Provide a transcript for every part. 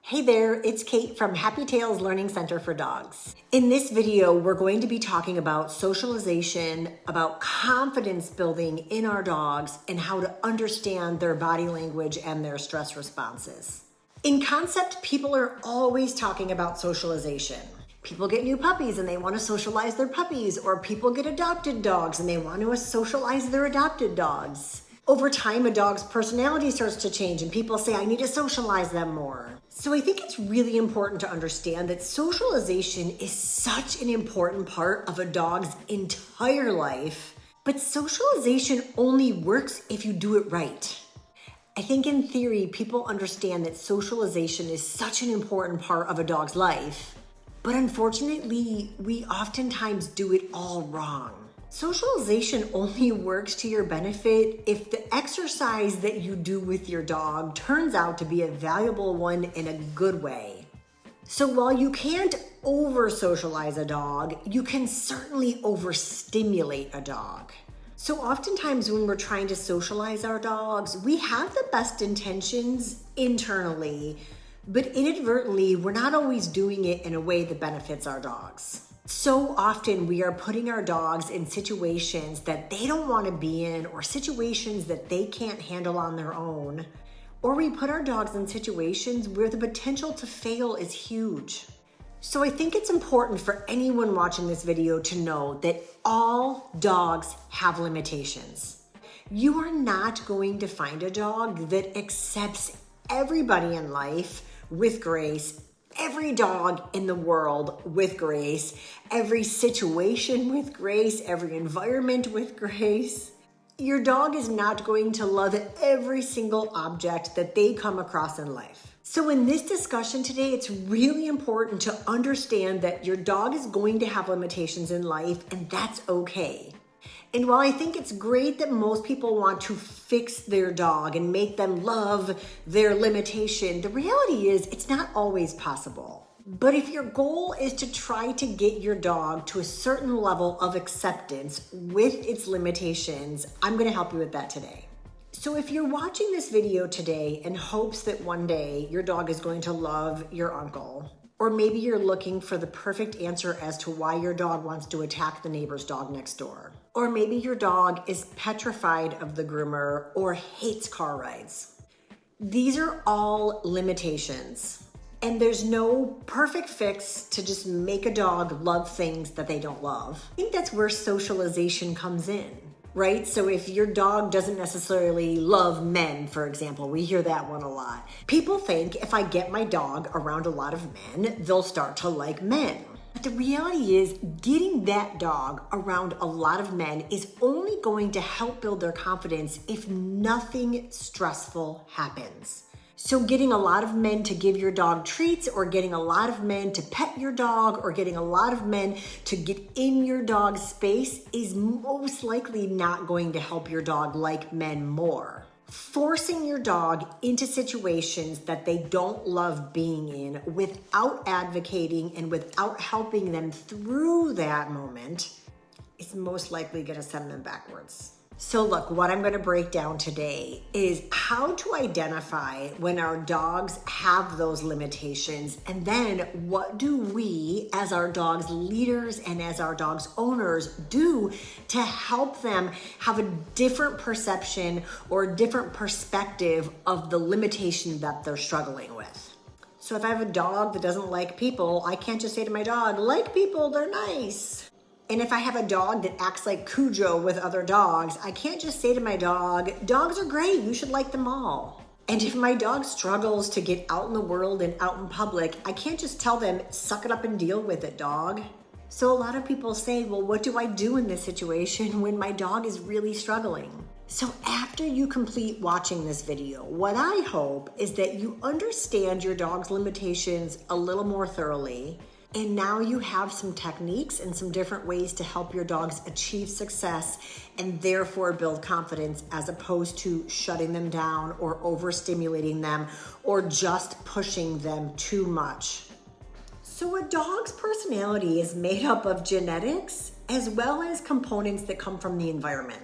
Hey there, it's Kate from Happy Tales Learning Center for Dogs. In this video, we're going to be talking about socialization, about confidence building in our dogs, and how to understand their body language and their stress responses. In concept, people are always talking about socialization. People get new puppies and they want to socialize their puppies, or people get adopted dogs and they want to socialize their adopted dogs. Over time, a dog's personality starts to change and people say, I need to socialize them more. So I think it's really important to understand that socialization is such an important part of a dog's entire life, but socialization only works if you do it right. I think in theory, people understand that socialization is such an important part of a dog's life, but unfortunately, we oftentimes do it all wrong. Socialization only works to your benefit if the exercise that you do with your dog turns out to be a valuable one in a good way. So while you can't over-socialize a dog, you can certainly overstimulate a dog. So oftentimes when we're trying to socialize our dogs, we have the best intentions internally, but inadvertently, we're not always doing it in a way that benefits our dogs. So often we are putting our dogs in situations that they don't want to be in, or situations that they can't handle on their own. Or we put our dogs in situations where the potential to fail is huge. So I think it's important for anyone watching this video to know that all dogs have limitations. You are not going to find a dog that accepts everybody in life with grace, every dog in the world with grace, every situation with grace, every environment with grace. Your dog is not going to love every single object that they come across in life. So in this discussion today, it's really important to understand that your dog is going to have limitations in life, and that's okay. And while I think it's great that most people want to fix their dog and make them love their limitation, the reality is it's not always possible. But if your goal is to try to get your dog to a certain level of acceptance with its limitations, I'm going to help you with that today. So if you're watching this video today in hopes that one day your dog is going to love your uncle, or maybe you're looking for the perfect answer as to why your dog wants to attack the neighbor's dog next door. Or maybe your dog is petrified of the groomer or hates car rides. These are all limitations. And there's no perfect fix to just make a dog love things that they don't love. I think that's where socialization comes in, right? So if your dog doesn't necessarily love men, for example, we hear that one a lot. People think if I get my dog around a lot of men, they'll start to like men. But the reality is getting that dog around a lot of men is only going to help build their confidence if nothing stressful happens. So getting a lot of men to give your dog treats, or getting a lot of men to pet your dog, or getting a lot of men to get in your dog's space is most likely not going to help your dog like men more. Forcing your dog into situations that they don't love being in without advocating and without helping them through that moment is most likely going to send them backwards. So look, what I'm going to break down today is how to identify when our dogs have those limitations, and then what do we as our dog's leaders and as our dog's owners do to help them have a different perception or a different perspective of the limitation that they're struggling with. So if I have a dog that doesn't like people, I can't just say to my dog, like people, they're nice. And if I have a dog that acts like Cujo with other dogs, I can't just say to my dog, dogs are great, you should like them all. And if my dog struggles to get out in the world and out in public, I can't just tell them, suck it up and deal with it, dog. So a lot of people say, well, what do I do in this situation when my dog is really struggling? So after you complete watching this video, what I hope is that you understand your dog's limitations a little more thoroughly. And now you have some techniques and some different ways to help your dogs achieve success and therefore build confidence, as opposed to shutting them down or overstimulating them or just pushing them too much. So a dog's personality is made up of genetics as well as components that come from the environment.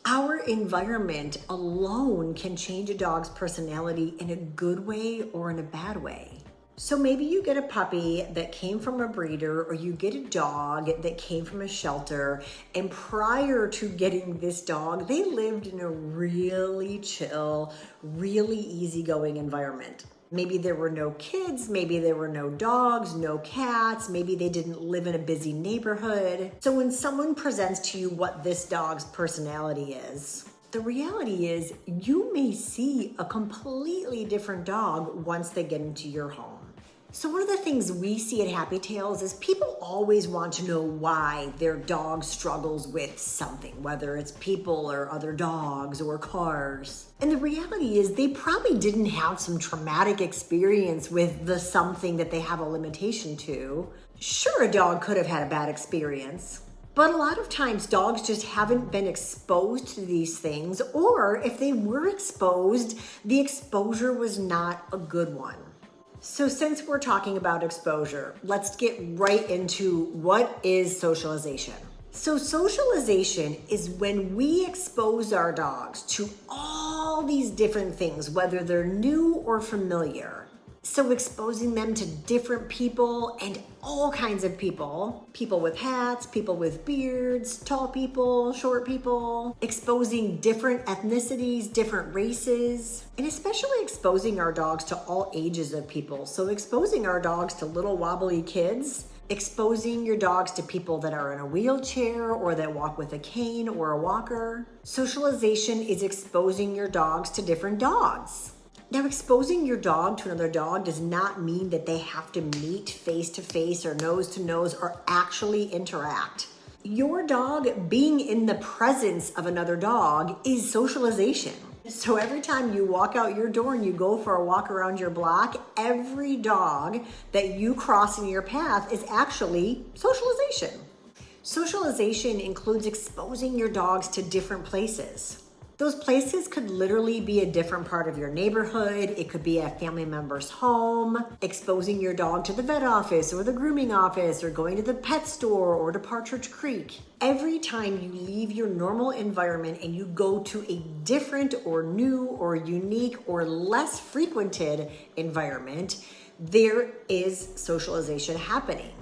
Our environment alone can change a dog's personality in a good way or in a bad way. So maybe you get a puppy that came from a breeder, or you get a dog that came from a shelter, and prior to getting this dog, they lived in a really chill, really easygoing environment. Maybe there were no kids, maybe there were no dogs, no cats, maybe they didn't live in a busy neighborhood. So when someone presents to you what this dog's personality is, the reality is you may see a completely different dog once they get into your home. So one of the things we see at Happy Tails is people always want to know why their dog struggles with something, whether it's people or other dogs or cars. And the reality is they probably didn't have some traumatic experience with the something that they have a limitation to. Sure, a dog could have had a bad experience, but a lot of times dogs just haven't been exposed to these things, or if they were exposed, the exposure was not a good one. So since we're talking about exposure, let's get right into what is socialization. So socialization is when we expose our dogs to all these different things, whether they're new or familiar. So exposing them to different people and all kinds of people. People with hats, people with beards, tall people, short people. Exposing different ethnicities, different races. And especially exposing our dogs to all ages of people. So exposing our dogs to little wobbly kids. Exposing your dogs to people that are in a wheelchair or that walk with a cane or a walker. Socialization is exposing your dogs to different dogs. Now, exposing your dog to another dog does not mean that they have to meet face to face or nose to nose or actually interact. Your dog being in the presence of another dog is socialization. So every time you walk out your door and you go for a walk around your block, every dog that you cross in your path is actually socialization. Socialization includes exposing your dogs to different places. Those places could literally be a different part of your neighborhood. It could be a family member's home, exposing your dog to the vet office or the grooming office or going to the pet store or to Partridge Creek. Every time you leave your normal environment and you go to a different or new or unique or less frequented environment, there is socialization happening.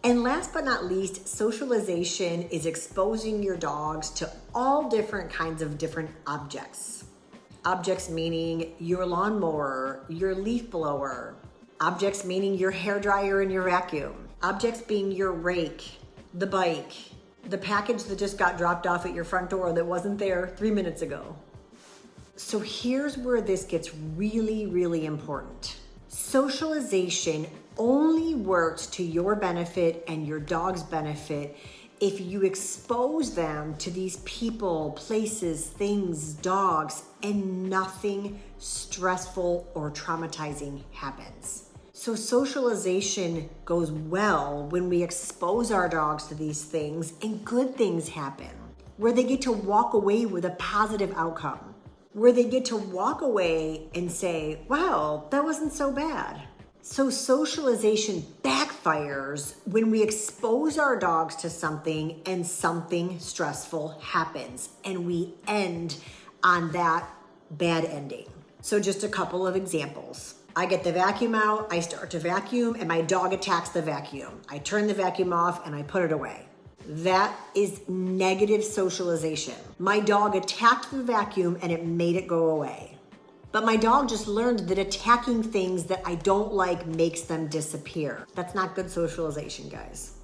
And last but not least, socialization is exposing your dogs to all different kinds of different objects. Objects meaning your lawnmower, your leaf blower. Objects meaning your hairdryer and your vacuum. Objects being your rake, the bike, the package that just got dropped off at your front door that wasn't there 3 minutes ago. So here's where this gets really, really important. Socialization only works to your benefit and your dog's benefit if you expose them to these people, places, things, dogs, and nothing stressful or traumatizing happens. So socialization goes well when we expose our dogs to these things and good things happen, where they get to walk away with a positive outcome, where they get to walk away and say, wow, that wasn't so bad. So socialization backfires when we expose our dogs to something and something stressful happens and we end on that bad ending. So just a couple of examples. I get the vacuum out, I start to vacuum, and my dog attacks the vacuum. I turn the vacuum off and I put it away. That is negative socialization. My dog attacked the vacuum and it made it go away. But my dog just learned that attacking things that I don't like makes them disappear. That's not good socialization, guys.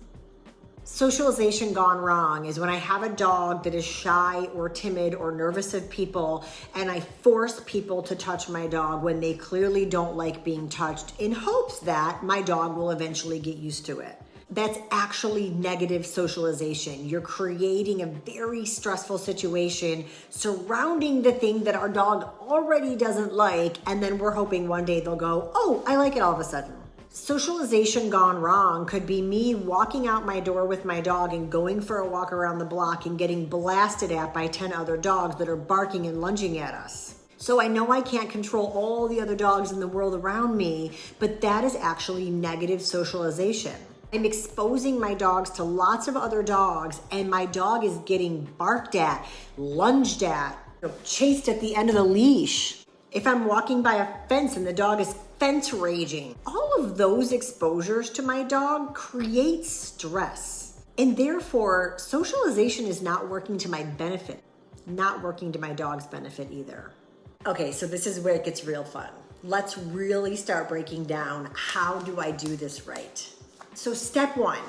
Socialization gone wrong is when I have a dog that is shy or timid or nervous of people and I force people to touch my dog when they clearly don't like being touched in hopes that my dog will eventually get used to it. That's actually negative socialization. You're creating a very stressful situation surrounding the thing that our dog already doesn't like, and then we're hoping one day they'll go, oh, I like it all of a sudden. Socialization gone wrong could be me walking out my door with my dog and going for a walk around the block and getting blasted at by 10 other dogs that are barking and lunging at us. So I know I can't control all the other dogs in the world around me, but that is actually negative socialization. I'm exposing my dogs to lots of other dogs and my dog is getting barked at, lunged at, chased at the end of the leash. If I'm walking by a fence and the dog is fence raging. All of those exposures to my dog create stress. And therefore, socialization is not working to my benefit, not working to my dog's benefit either. Okay, so this is where it gets real fun. Let's really start breaking down, how do I do this right? So step one,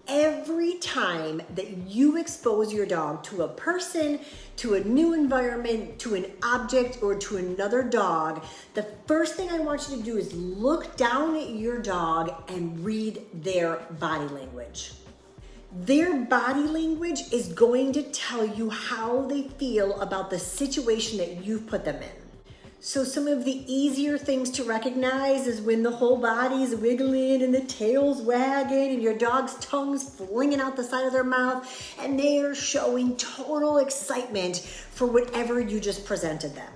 every time that you expose your dog to a person, to a new environment, to an object, or to another dog, the first thing I want you to do is look down at your dog and read their body language. Their body language is going to tell you how they feel about the situation that you've put them in. So some of the easier things to recognize is when the whole body's wiggling and the tail's wagging and your dog's tongue's flinging out the side of their mouth and they are showing total excitement for whatever you just presented them.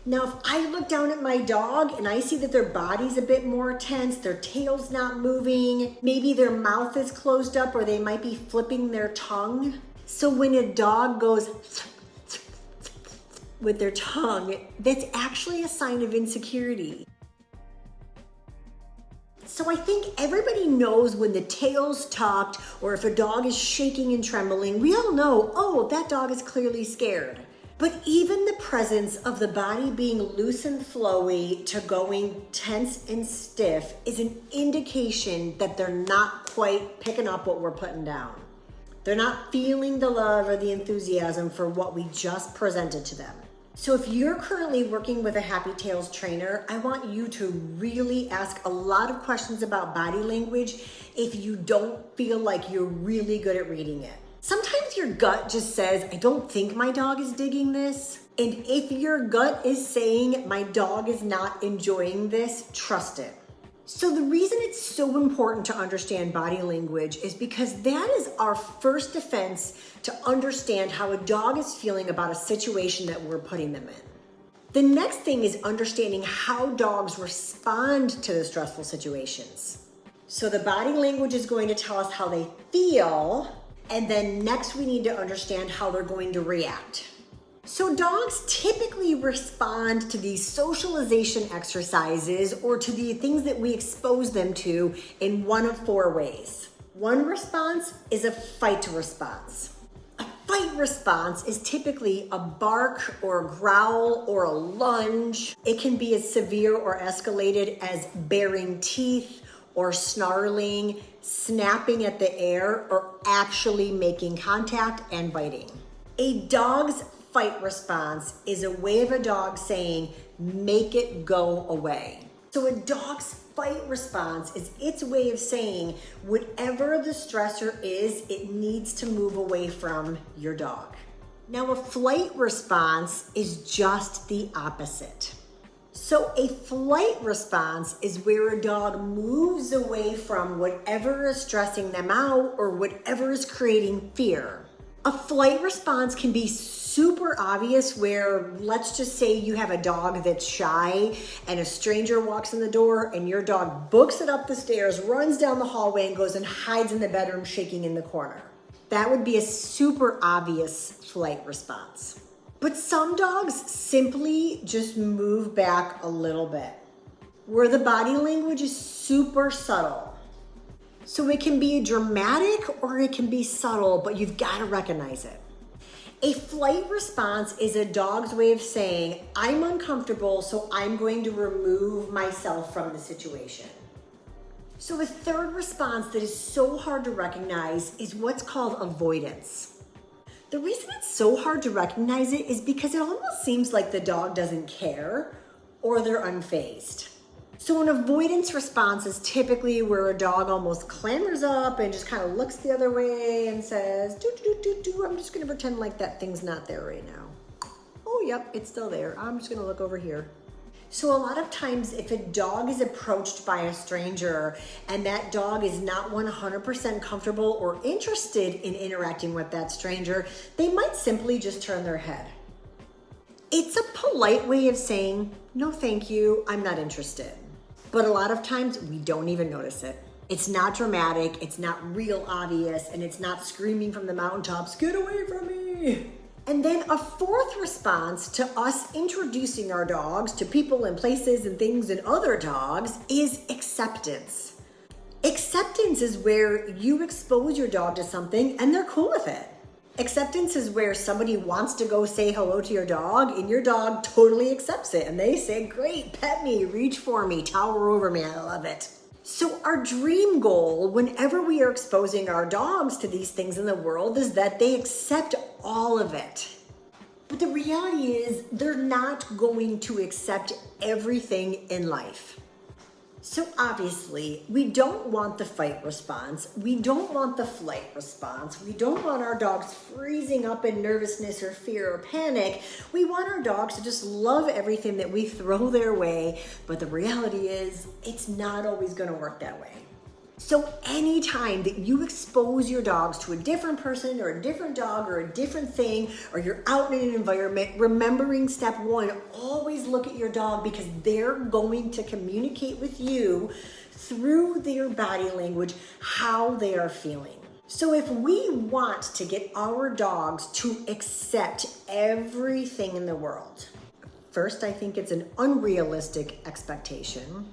Now, if I look down at my dog and I see that their body's a bit more tense, their tail's not moving, maybe their mouth is closed up or they might be flipping their tongue. So when a dog goes with their tongue, that's actually a sign of insecurity. So I think everybody knows when the tail's tucked or if a dog is shaking and trembling, we all know, oh, that dog is clearly scared. But even the presence of the body being loose and flowy to going tense and stiff is an indication that they're not quite picking up what we're putting down. They're not feeling the love or the enthusiasm for what we just presented to them. So if you're currently working with a Happy Tails trainer, I want you to really ask a lot of questions about body language if you don't feel like you're really good at reading it. Sometimes your gut just says, I don't think my dog is digging this. And if your gut is saying my dog is not enjoying this, trust it. So the reason it's so important to understand body language is because that is our first defense to understand how a dog is feeling about a situation that we're putting them in. The next thing is understanding how dogs respond to the stressful situations. So the body language is going to tell us how they feel, and then next we need to understand how they're going to react. So dogs typically respond to these socialization exercises or to the things that we expose them to in one of four ways. One response is a fight response. A fight response is typically a bark or a growl or a lunge. It can be as severe or escalated as baring teeth or snarling, snapping at the air, or actually making contact and biting. A dog's fight response is a way of a dog saying, make it go away. So a dog's fight response is its way of saying, whatever the stressor is, it needs to move away from your dog. Now a flight response is just the opposite. So a flight response is where a dog moves away from whatever is stressing them out or whatever is creating fear. A flight response can be super obvious where, let's just say you have a dog that's shy and a stranger walks in the door and your dog books it up the stairs, runs down the hallway and goes and hides in the bedroom shaking in the corner. That would be a super obvious flight response. But some dogs simply just move back a little bit, where the body language is super subtle. So it can be dramatic or it can be subtle, but you've got to recognize it. A flight response is a dog's way of saying, I'm uncomfortable, so I'm going to remove myself from the situation. So a third response that is so hard to recognize is what's called avoidance. The reason it's so hard to recognize it is because it almost seems like the dog doesn't care or they're unfazed. So an avoidance response is typically where a dog almost clambers up and just kind of looks the other way and says, I'm just gonna pretend like that thing's not there right now. Oh, yep, it's still there. I'm just gonna look over here. So a lot of times if a dog is approached by a stranger and that dog is not 100% comfortable or interested in interacting with that stranger, they might simply just turn their head. It's a polite way of saying, no thank you, I'm not interested. But a lot of times we don't even notice it. It's not dramatic, it's not real obvious, and it's not screaming from the mountaintops, get away from me. And then a fourth response to us introducing our dogs to people and places and things and other dogs is acceptance. Acceptance is where you expose your dog to something and they're cool with it. Acceptance is where somebody wants to go say hello to your dog and your dog totally accepts it and they say, great, pet me, reach for me, tower over me, I love it. So our dream goal whenever we are exposing our dogs to these things in the world is that they accept all of it. But the reality is they're not going to accept everything in life. So obviously, we don't want the fight response. We don't want the flight response. We don't want our dogs freezing up in nervousness or fear or panic. We want our dogs to just love everything that we throw their way. But the reality is, it's not always going to work that way. So anytime that you expose your dogs to a different person or a different dog or a different thing, or you're out in an environment, remembering step one, always look at your dog because they're going to communicate with you through their body language how they are feeling. So if we want to get our dogs to accept everything in the world, first, I think it's an unrealistic expectation.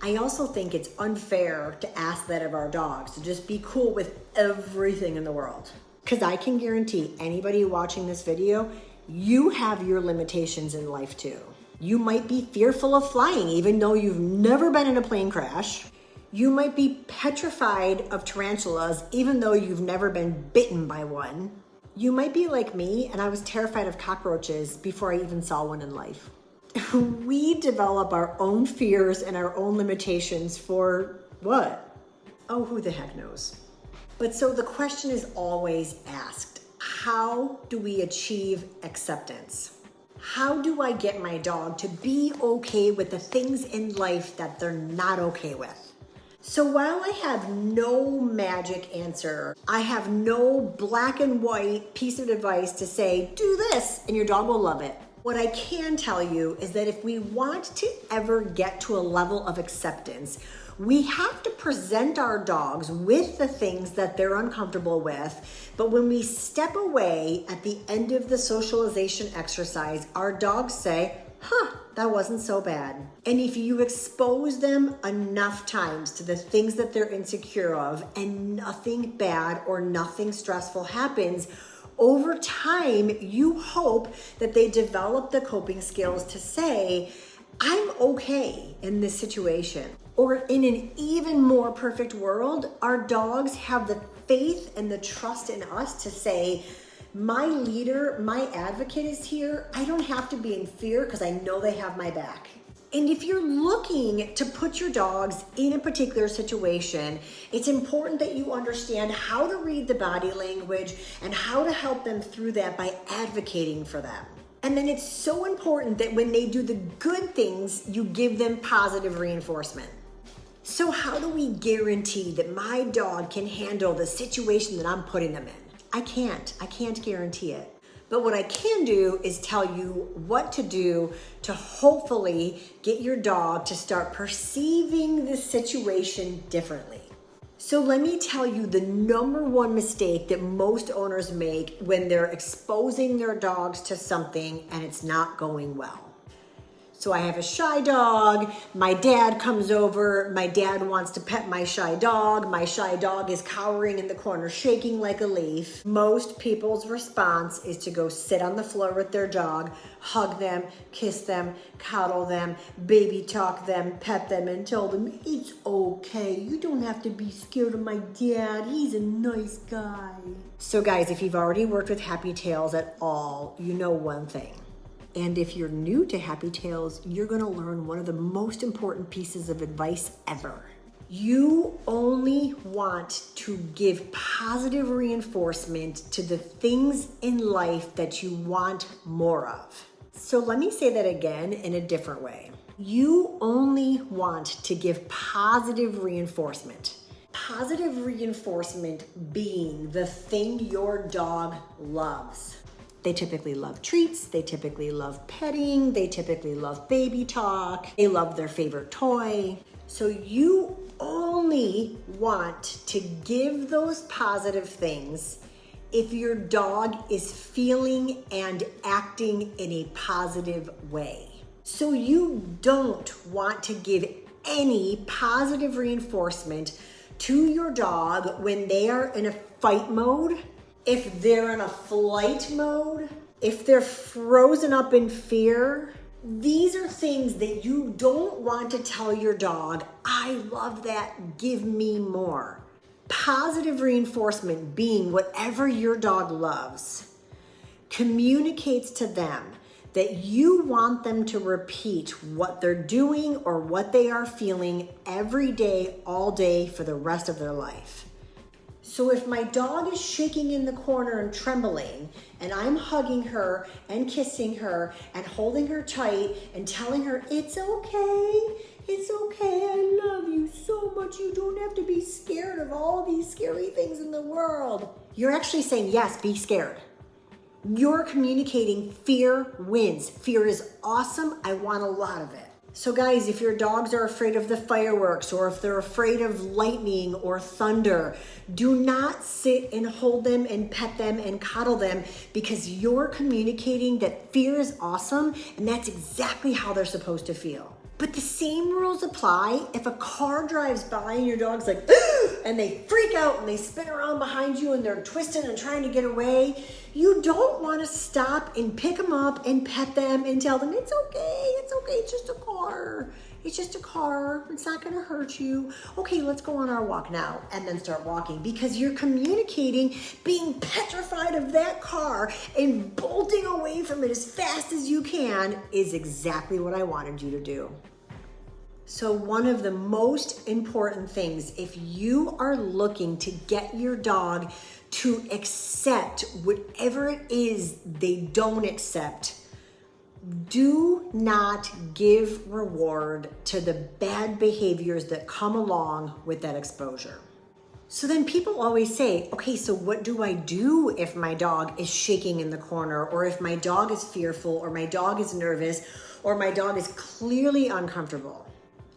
I also think it's unfair to ask that of our dogs, to just be cool with everything in the world. Because I can guarantee anybody watching this video, you have your limitations in life too. You might be fearful of flying even though you've never been in a plane crash. You might be petrified of tarantulas even though you've never been bitten by one. You might be like me and I was terrified of cockroaches before I even saw one in life. We develop our own fears and our own limitations for what? Oh, who the heck knows? But so the question is always asked, how do we achieve acceptance? How do I get my dog to be okay with the things in life that they're not okay with? So while I have no magic answer, I have no black and white piece of advice to say, do this and your dog will love it. What I can tell you is that if we want to ever get to a level of acceptance, we have to present our dogs with the things that they're uncomfortable with. But when we step away at the end of the socialization exercise, our dogs say, that wasn't so bad. And if you expose them enough times to the things that they're insecure of and nothing bad or nothing stressful happens, over time, you hope that they develop the coping skills to say, I'm okay in this situation. Or in an even more perfect world, our dogs have the faith and the trust in us to say, my leader, my advocate is here. I don't have to be in fear because I know they have my back. And if you're looking to put your dogs in a particular situation, it's important that you understand how to read the body language and how to help them through that by advocating for them. And then it's so important that when they do the good things, you give them positive reinforcement. So how do we guarantee that my dog can handle the situation that I'm putting them in? I can't guarantee it. But what I can do is tell you what to do to hopefully get your dog to start perceiving the situation differently. So let me tell you the number one mistake that most owners make when they're exposing their dogs to something and it's not going well. So I have a shy dog, my dad comes over, my dad wants to pet my shy dog is cowering in the corner, shaking like a leaf. Most people's response is to go sit on the floor with their dog, hug them, kiss them, cuddle them, baby talk them, pet them, and tell them, it's okay, you don't have to be scared of my dad, he's a nice guy. So guys, if you've already worked with Happy Tails at all, you know one thing. And if you're new to Happy Tails, you're gonna learn one of the most important pieces of advice ever. You only want to give positive reinforcement to the things in life that you want more of. So let me say that again in a different way. You only want to give positive reinforcement. Positive reinforcement being the thing your dog loves. They typically love treats, they typically love petting, they typically love baby talk, they love their favorite toy. So you only want to give those positive things if your dog is feeling and acting in a positive way. So you don't want to give any positive reinforcement to your dog when they are in a fight mode, if they're in a flight mode, if they're frozen up in fear. These are things that you don't want to tell your dog, I love that, give me more. Positive reinforcement, being whatever your dog loves, communicates to them that you want them to repeat what they're doing or what they are feeling every day, all day, for the rest of their life. So if my dog is shaking in the corner and trembling, and I'm hugging her and kissing her and holding her tight and telling her, it's okay, I love you so much, you don't have to be scared of all these scary things in the world. You're actually saying, yes, be scared. You're communicating fear wins. Fear is awesome, I want a lot of it. So guys, if your dogs are afraid of the fireworks, or if they're afraid of lightning or thunder, do not sit and hold them and pet them and cuddle them, because you're communicating that fear is awesome and that's exactly how they're supposed to feel. But the same rules apply if a car drives by and your dog's like, and they freak out and they spin around behind you and they're twisting and trying to get away. You don't want to stop and pick them up and pet them and tell them, it's okay, it's just a car. It's just a car, it's not gonna hurt you. Okay, let's go on our walk now, and then start walking, because you're communicating being petrified of that car and bolting away from it as fast as you can is exactly what I wanted you to do. So one of the most important things, if you are looking to get your dog to accept whatever it is they don't accept, do not give reward to the bad behaviors that come along with that exposure. So then people always say, okay, so what do I do if my dog is shaking in the corner, or if my dog is fearful, or my dog is nervous, or my dog is clearly uncomfortable?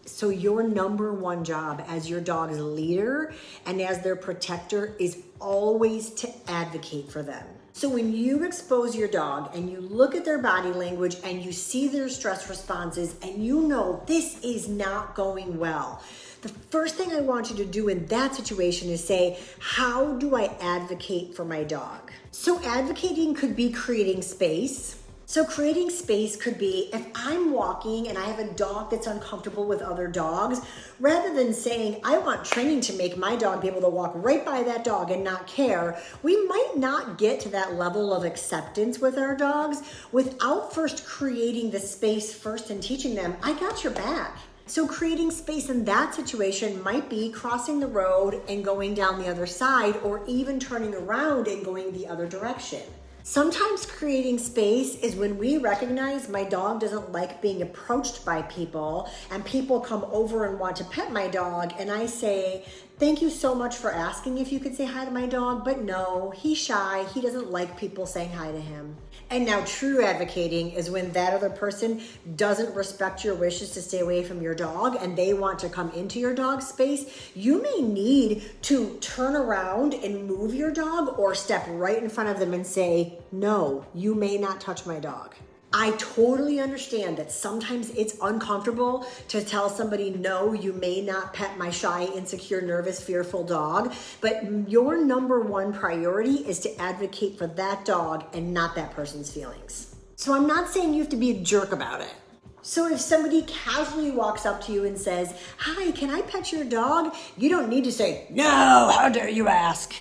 So your number one job as your dog's leader and as their protector is always to advocate for them. So when you expose your dog and you look at their body language and you see their stress responses and you know this is not going well, the first thing I want you to do in that situation is say, how do I advocate for my dog? So advocating could be creating space. So creating space could be, if I'm walking and I have a dog that's uncomfortable with other dogs, rather than saying, I want training to make my dog be able to walk right by that dog and not care, we might not get to that level of acceptance with our dogs without first creating the space first and teaching them, I got your back. So creating space in that situation might be crossing the road and going down the other side, or even turning around and going the other direction. Sometimes creating space is when we recognize my dog doesn't like being approached by people, and people come over and want to pet my dog, and I say, thank you so much for asking if you could say hi to my dog, but no, he's shy, he doesn't like people saying hi to him. And now true advocating is when that other person doesn't respect your wishes to stay away from your dog and they want to come into your dog's space. You may need to turn around and move your dog, or step right in front of them and say, no, you may not touch my dog. I totally understand that sometimes it's uncomfortable to tell somebody, no, you may not pet my shy, insecure, nervous, fearful dog, but your number one priority is to advocate for that dog and not that person's feelings. So I'm not saying you have to be a jerk about it. So if somebody casually walks up to you and says, hi, can I pet your dog? You don't need to say, no, how dare you ask?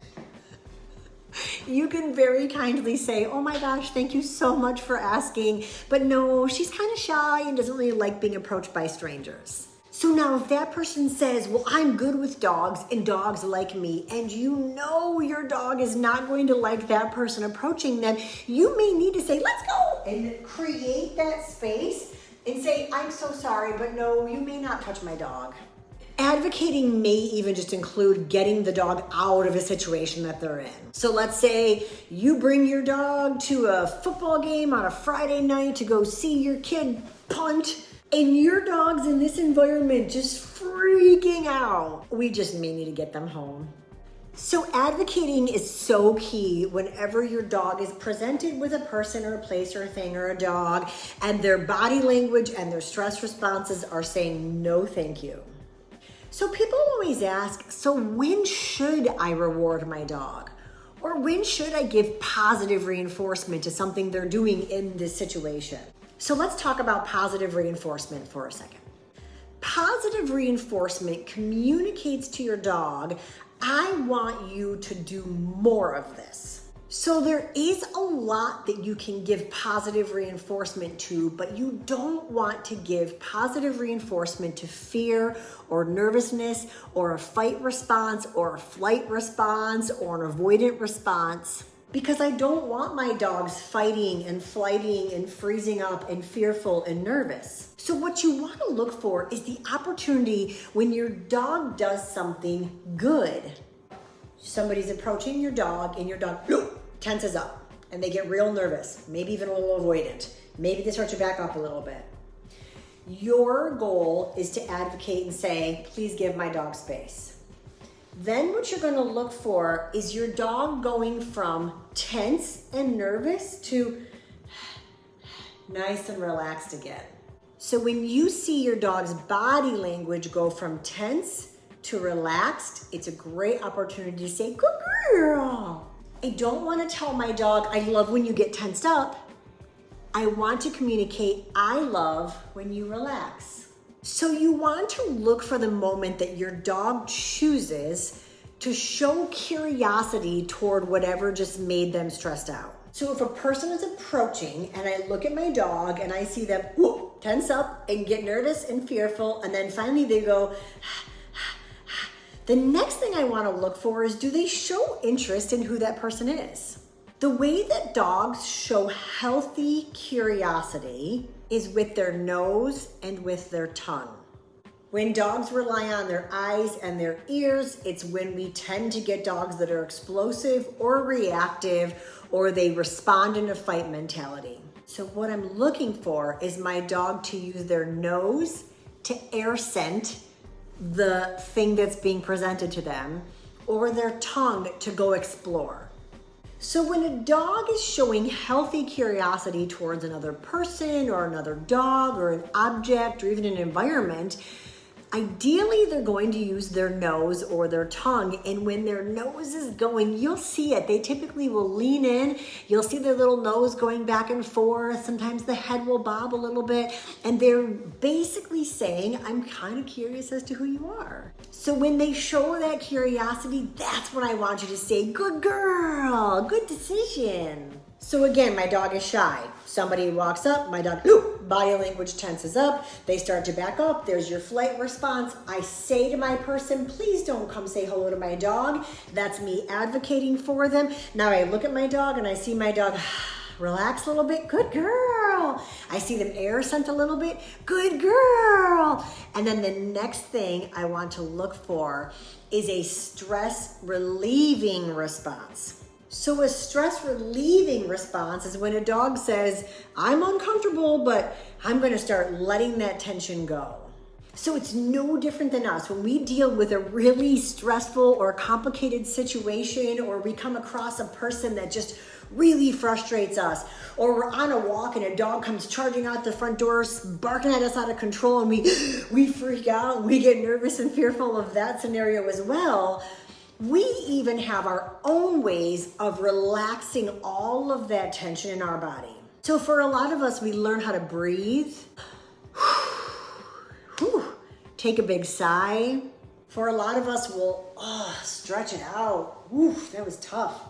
You can very kindly say, oh my gosh, thank you so much for asking, but no, she's kind of shy and doesn't really like being approached by strangers. So now if that person says, well, I'm good with dogs and dogs like me, and you know your dog is not going to like that person approaching them, you may need to say, let's go, and create that space and say, I'm so sorry, but no, you may not touch my dog. Advocating may even just include getting the dog out of a situation that they're in. So let's say you bring your dog to a football game on a Friday night to go see your kid punt, and your dog's in this environment just freaking out. We just may need to get them home. So advocating is so key whenever your dog is presented with a person or a place or a thing or a dog, and their body language and their stress responses are saying no thank you. So people always ask, so when should I reward my dog? Or when should I give positive reinforcement to something they're doing in this situation? So let's talk about positive reinforcement for a second. Positive reinforcement communicates to your dog, I want you to do more of this. So there is a lot that you can give positive reinforcement to, but you don't want to give positive reinforcement to fear or nervousness or a fight response or a flight response or an avoidant response, because I don't want my dogs fighting and flighting and freezing up and fearful and nervous. So what you want to look for is the opportunity when your dog does something good. Somebody's approaching your dog and your dog tenses up and they get real nervous, maybe even a little avoidant. Maybe they start to back up a little bit. Your goal is to advocate and say, please give my dog space. Then what you're going to look for is your dog going from tense and nervous to nice and relaxed again. So when you see your dog's body language go from tense to relaxed, it's a great opportunity to say, good girl. I don't want to tell my dog, I love when you get tensed up. I want to communicate, I love when you relax. So you want to look for the moment that your dog chooses to show curiosity toward whatever just made them stressed out. So if a person is approaching and I look at my dog and I see them tense up and get nervous and fearful, and then finally they go, the next thing I want to look for is, do they show interest in who that person is? The way that dogs show healthy curiosity is with their nose and with their tongue. When dogs rely on their eyes and their ears, it's when we tend to get dogs that are explosive or reactive, or they respond in a fight mentality. So what I'm looking for is my dog to use their nose to air scent the thing that's being presented to them, or their tongue to go explore. So when a dog is showing healthy curiosity towards another person or another dog or an object or even an environment, ideally they're going to use their nose or their tongue. And when their nose is going, you'll see it. They typically will lean in. You'll see their little nose going back and forth. Sometimes the head will bob a little bit. And they're basically saying, I'm kind of curious as to who you are. So when they show that curiosity, that's when I want you to say, good girl, good decision. So again, my dog is shy. Somebody walks up, my dog, body language tenses up. They start to back up. There's your flight response. I say to my person, please don't come say hello to my dog. That's me advocating for them. Now I look at my dog and I see my dog relax a little bit. Good girl. I see them air scent a little bit. Good girl. And then the next thing I want to look for is a stress relieving response. So a stress relieving response is when a dog says, I'm uncomfortable, but I'm going to start letting that tension go. So it's no different than us. When we deal with a really stressful or complicated situation, or we come across a person that just really frustrates us, or we're on a walk and a dog comes charging out the front door, barking at us out of control, and we freak out and we get nervous and fearful of that scenario as well. We even have our own ways of relaxing all of that tension in our body. So for a lot of us, we learn how to breathe. Take a big sigh. For a lot of us, we'll stretch it out. That was tough.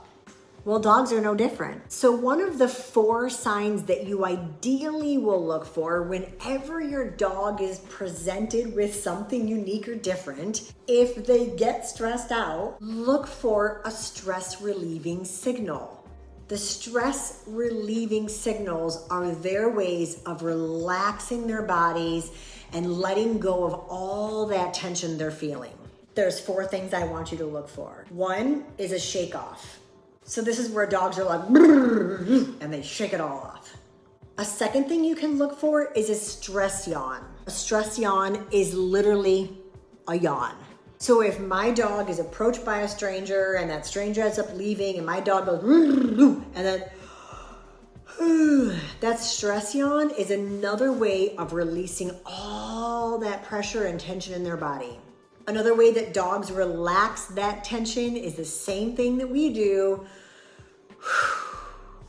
Well, dogs are no different. So one of the 4 signs that you ideally will look for whenever your dog is presented with something unique or different, if they get stressed out, look for a stress relieving signal. The stress relieving signals are their ways of relaxing their bodies and letting go of all that tension they're feeling. There's 4 things I want you to look for. 1 is a shake off. So this is where dogs are like, and they shake it all off. A second thing you can look for is a stress yawn. A stress yawn is literally a yawn. So if my dog is approached by a stranger and that stranger ends up leaving and my dog goes, and then that stress yawn is another way of releasing all that pressure and tension in their body. Another way that dogs relax that tension is the same thing that we do.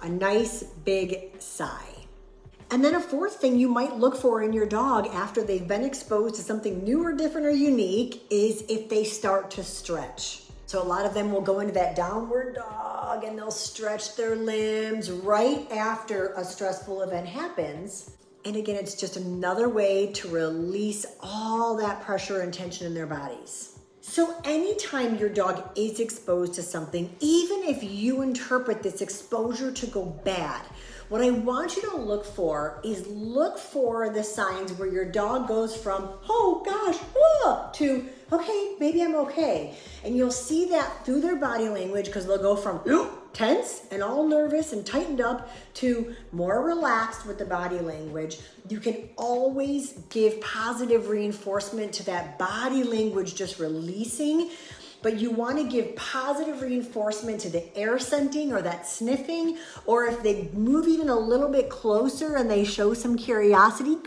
A nice big sigh. And then a fourth thing you might look for in your dog after they've been exposed to something new or different or unique is if they start to stretch. So a lot of them will go into that downward dog and they'll stretch their limbs right after a stressful event happens. And again, it's just another way to release all that pressure and tension in their bodies. So anytime your dog is exposed to something, even if you interpret this exposure to go bad, what I want you to look for is look for the signs where your dog goes from, oh gosh, to, okay, maybe I'm okay. And you'll see that through their body language because they'll go from tense and all nervous and tightened up to more relaxed with the body language. You can always give positive reinforcement to that body language just releasing. But you want to give positive reinforcement to the air scenting or that sniffing, or if they move even a little bit closer and they show some curiosity,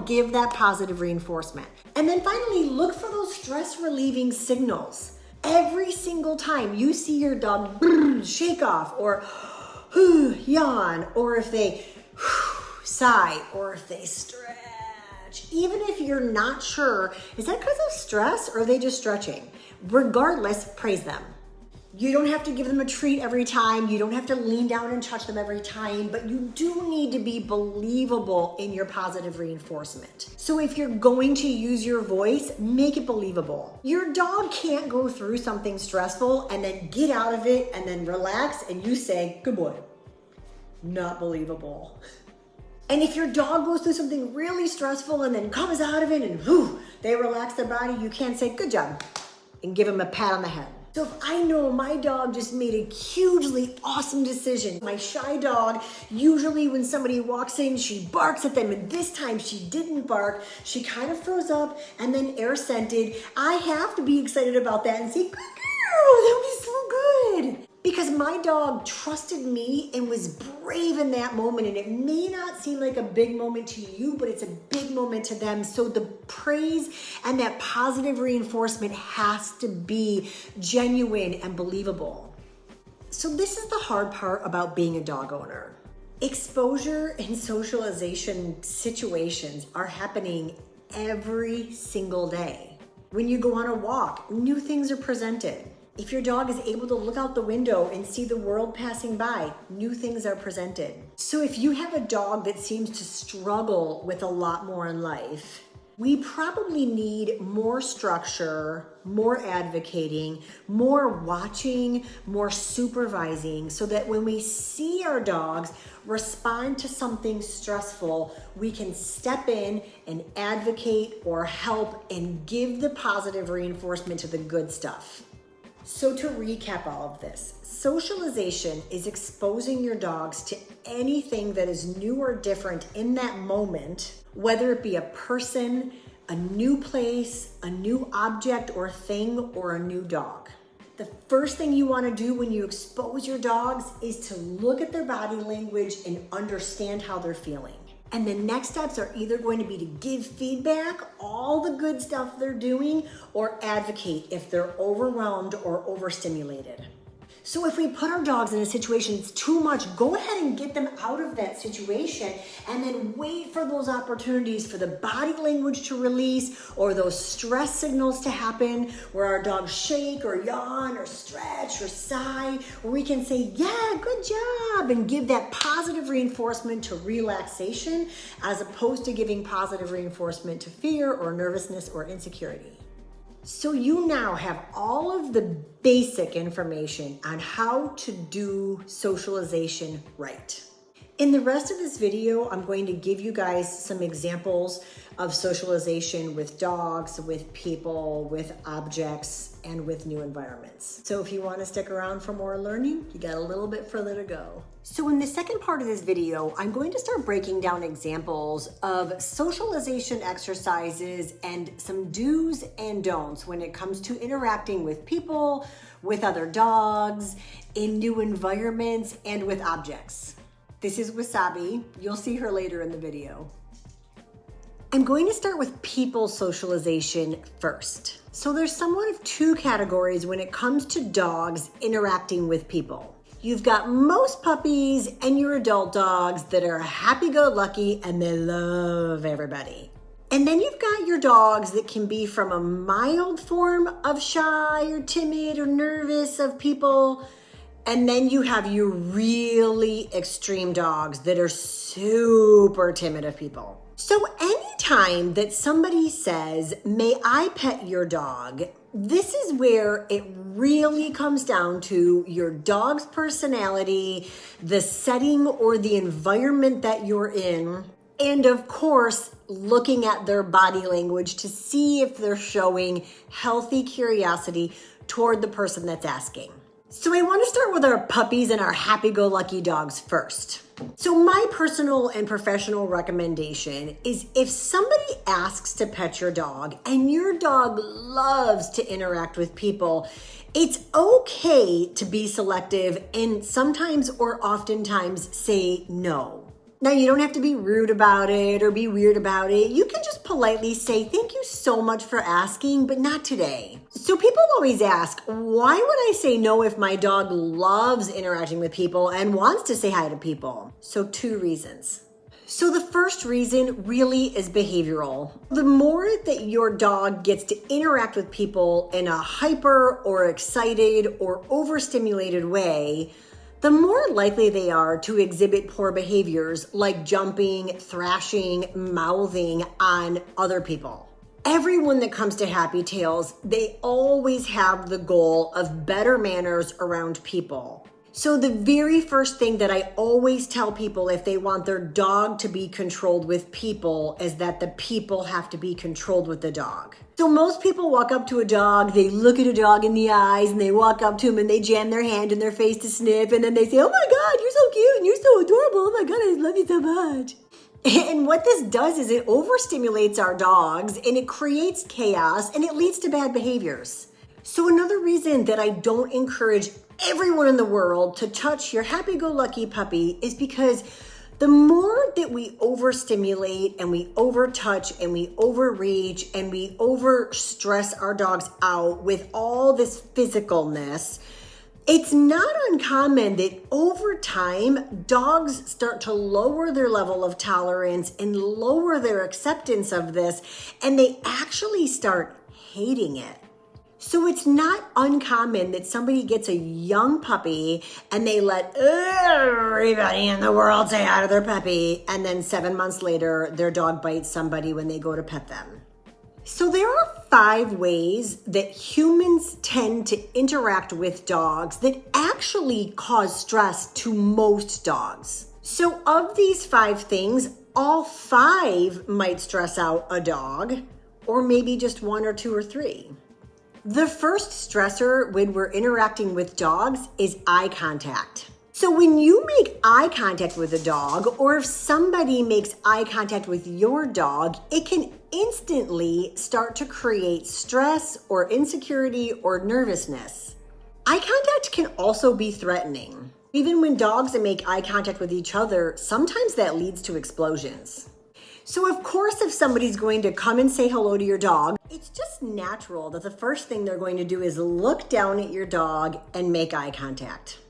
give that positive reinforcement. And then finally, look for those stress relieving signals. Every single time you see your dog shake off or yawn, or if they sigh, or if they stretch, even if you're not sure, is that because of stress or are they just stretching? Regardless, praise them. You don't have to give them a treat every time. You don't have to lean down and touch them every time, but you do need to be believable in your positive reinforcement. So if you're going to use your voice, make it believable. Your dog can't go through something stressful and then get out of it and then relax and you say, good boy. Not believable. And if your dog goes through something really stressful and then comes out of it and they relax their body, you can't say, good job, and give them a pat on the head. So if I know my dog just made a hugely awesome decision, my shy dog, usually when somebody walks in, she barks at them, and this time she didn't bark. She kind of froze up and then air scented. I have to be excited about that and say, good girl, that was so good. Because my dog trusted me and was brave in that moment. And it may not seem like a big moment to you, but it's a big moment to them. So the praise and that positive reinforcement has to be genuine and believable. So this is the hard part about being a dog owner. Exposure and socialization situations are happening every single day. When you go on a walk, new things are presented. If your dog is able to look out the window and see the world passing by, new things are presented. So if you have a dog that seems to struggle with a lot more in life, we probably need more structure, more advocating, more watching, more supervising, so that when we see our dogs respond to something stressful, we can step in and advocate or help and give the positive reinforcement to the good stuff. So to recap all of this, socialization is exposing your dogs to anything that is new or different in that moment, whether it be a person, a new place, a new object or thing, or a new dog. The first thing you want to do when you expose your dogs is to look at their body language and understand how they're feeling. And the next steps are either going to be to give feedback, all the good stuff they're doing, or advocate if they're overwhelmed or overstimulated. So if we put our dogs in a situation that's too much, go ahead and get them out of that situation and then wait for those opportunities for the body language to release or those stress signals to happen where our dogs shake or yawn or stretch or sigh, where we can say, yeah, good job, and give that positive reinforcement to relaxation as opposed to giving positive reinforcement to fear or nervousness or insecurity. So you now have all of the basic information on how to do socialization right. In the rest of this video, I'm going to give you guys some examples of socialization with dogs, with people, with objects, and with new environments. So if you want to stick around for more learning, you got a little bit further to go. So in the second part of this video, I'm going to start breaking down examples of socialization exercises and some do's and don'ts when it comes to interacting with people, with other dogs, in new environments, and with objects. This is Wasabi. You'll see her later in the video. I'm going to start with people socialization first. So there's somewhat of two categories when it comes to dogs interacting with people. You've got most puppies and your adult dogs that are happy-go-lucky and they love everybody. And then you've got your dogs that can be from a mild form of shy or timid or nervous of people. And then you have your really extreme dogs that are super timid of people. So anytime that somebody says, "May I pet your dog?" this is where it really comes down to your dog's personality, the setting or the environment that you're in, and of course, looking at their body language to see if they're showing healthy curiosity toward the person that's asking. So I want to start with our puppies and our happy-go-lucky dogs first. So my personal and professional recommendation is if somebody asks to pet your dog and your dog loves to interact with people, it's okay to be selective and sometimes or oftentimes say no. Now, you don't have to be rude about it or be weird about it. You can just politely say, "Thank you so much for asking, but not today." So people always ask, why would I say no if my dog loves interacting with people and wants to say hi to people? So two reasons. So the first reason really is behavioral. The more that your dog gets to interact with people in a hyper or excited or overstimulated way, the more likely they are to exhibit poor behaviors like jumping, thrashing, mouthing on other people. Everyone that comes to Happy Tails, they always have the goal of better manners around people. So the very first thing that I always tell people if they want their dog to be controlled with people is that the people have to be controlled with the dog. So most people walk up to a dog, they look at a dog in the eyes, and they walk up to him and they jam their hand in their face to sniff, and then they say, "Oh my God, you're so cute and you're so adorable. Oh my God, I love you so much." And what this does is it overstimulates our dogs and it creates chaos and it leads to bad behaviors. So another reason that I don't encourage everyone in the world to touch your happy-go-lucky puppy is because the more that we overstimulate and we overtouch and we overreach and we overstress our dogs out with all this physicalness, it's not uncommon that over time, dogs start to lower their level of tolerance and lower their acceptance of this, and they actually start hating it. So it's not uncommon that somebody gets a young puppy and they let everybody in the world say hi to their puppy, and then 7 months later, their dog bites somebody when they go to pet them. So there are 5 ways that humans tend to interact with dogs that actually cause stress to most dogs. So of these 5 things, all 5 might stress out a dog, or maybe just 1 or 2 or 3. The first stressor when we're interacting with dogs is eye contact. So when you make eye contact with a dog, or if somebody makes eye contact with your dog, it can instantly start to create stress or insecurity or nervousness. Eye contact can also be threatening. Even when dogs make eye contact with each other, sometimes that leads to explosions. So of course, if somebody's going to come and say hello to your dog, it's just natural that the first thing they're going to do is look down at your dog and make eye contact.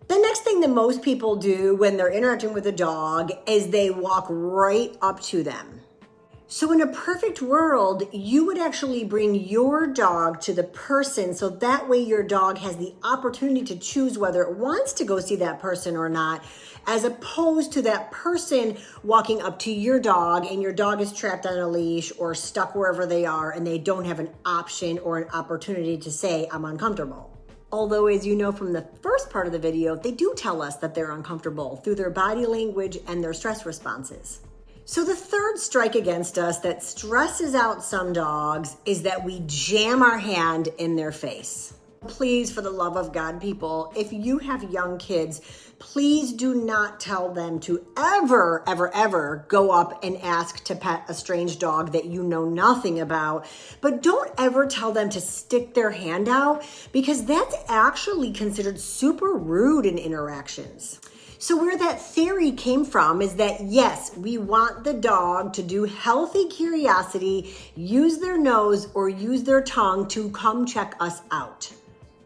The next thing that most people do when they're interacting with a dog is they walk right up to them. So in a perfect world, you would actually bring your dog to the person so that way your dog has the opportunity to choose whether it wants to go see that person or not, as opposed to that person walking up to your dog and your dog is trapped on a leash or stuck wherever they are and they don't have an option or an opportunity to say, "I'm uncomfortable." Although, as you know from the first part of the video, they do tell us that they're uncomfortable through their body language and their stress responses. So the third strike against us that stresses out some dogs is that we jam our hand in their face. Please, for the love of God, people, if you have young kids, please do not tell them to ever go up and ask to pet a strange dog that you know nothing about. But don't ever tell them to stick their hand out, because that's actually considered super rude in interactions. So where that theory came from is that, yes, we want the dog to do healthy curiosity, use their nose or use their tongue to come check us out.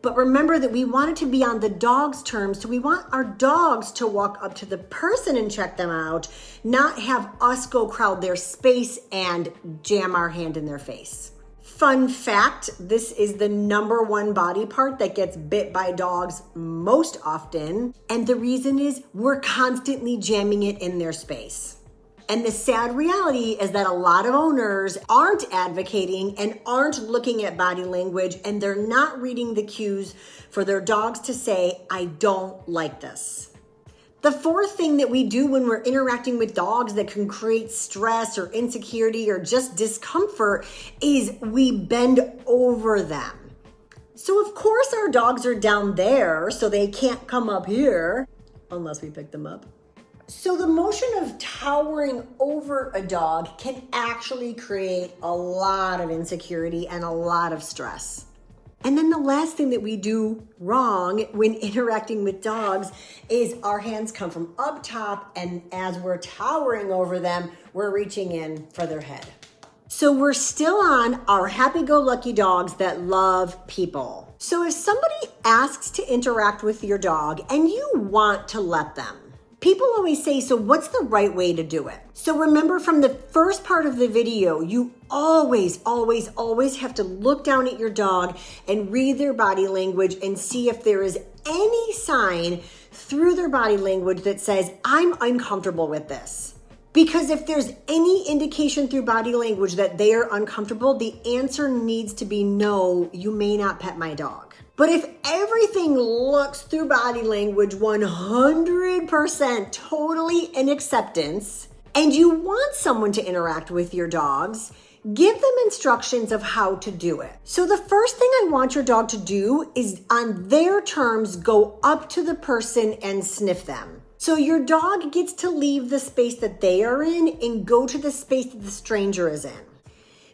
But remember that we want it to be on the dog's terms, so we want our dogs to walk up to the person and check them out, not have us go crowd their space and jam our hand in their face. Fun fact, this is the #1 body part that gets bit by dogs most often. And the reason is we're constantly jamming it in their space. And the sad reality is that a lot of owners aren't advocating and aren't looking at body language, and they're not reading the cues for their dogs to say, I don't like this. The fourth thing that we do when we're interacting with dogs that can create stress or insecurity or just discomfort is we bend over them. So of course our dogs are down there, so they can't come up here unless we pick them up. So the motion of towering over a dog can actually create a lot of insecurity and a lot of stress. And then the last thing that we do wrong when interacting with dogs is our hands come from up top, and as we're towering over them, we're reaching in for their head. So we're still on our happy-go-lucky dogs that love people. So if somebody asks to interact with your dog and you want to let them, people always say, so what's the right way to do it? So remember from the first part of the video, you always have to look down at your dog and read their body language and see if there is any sign through their body language that says, I'm uncomfortable with this. Because if there's any indication through body language that they are uncomfortable, the answer needs to be no, you may not pet my dog. But if everything looks through body language 100% totally in acceptance, and you want someone to interact with your dogs, give them instructions of how to do it. So the first thing I want your dog to do is on their terms, go up to the person and sniff them. So your dog gets to leave the space that they are in and go to the space that the stranger is in.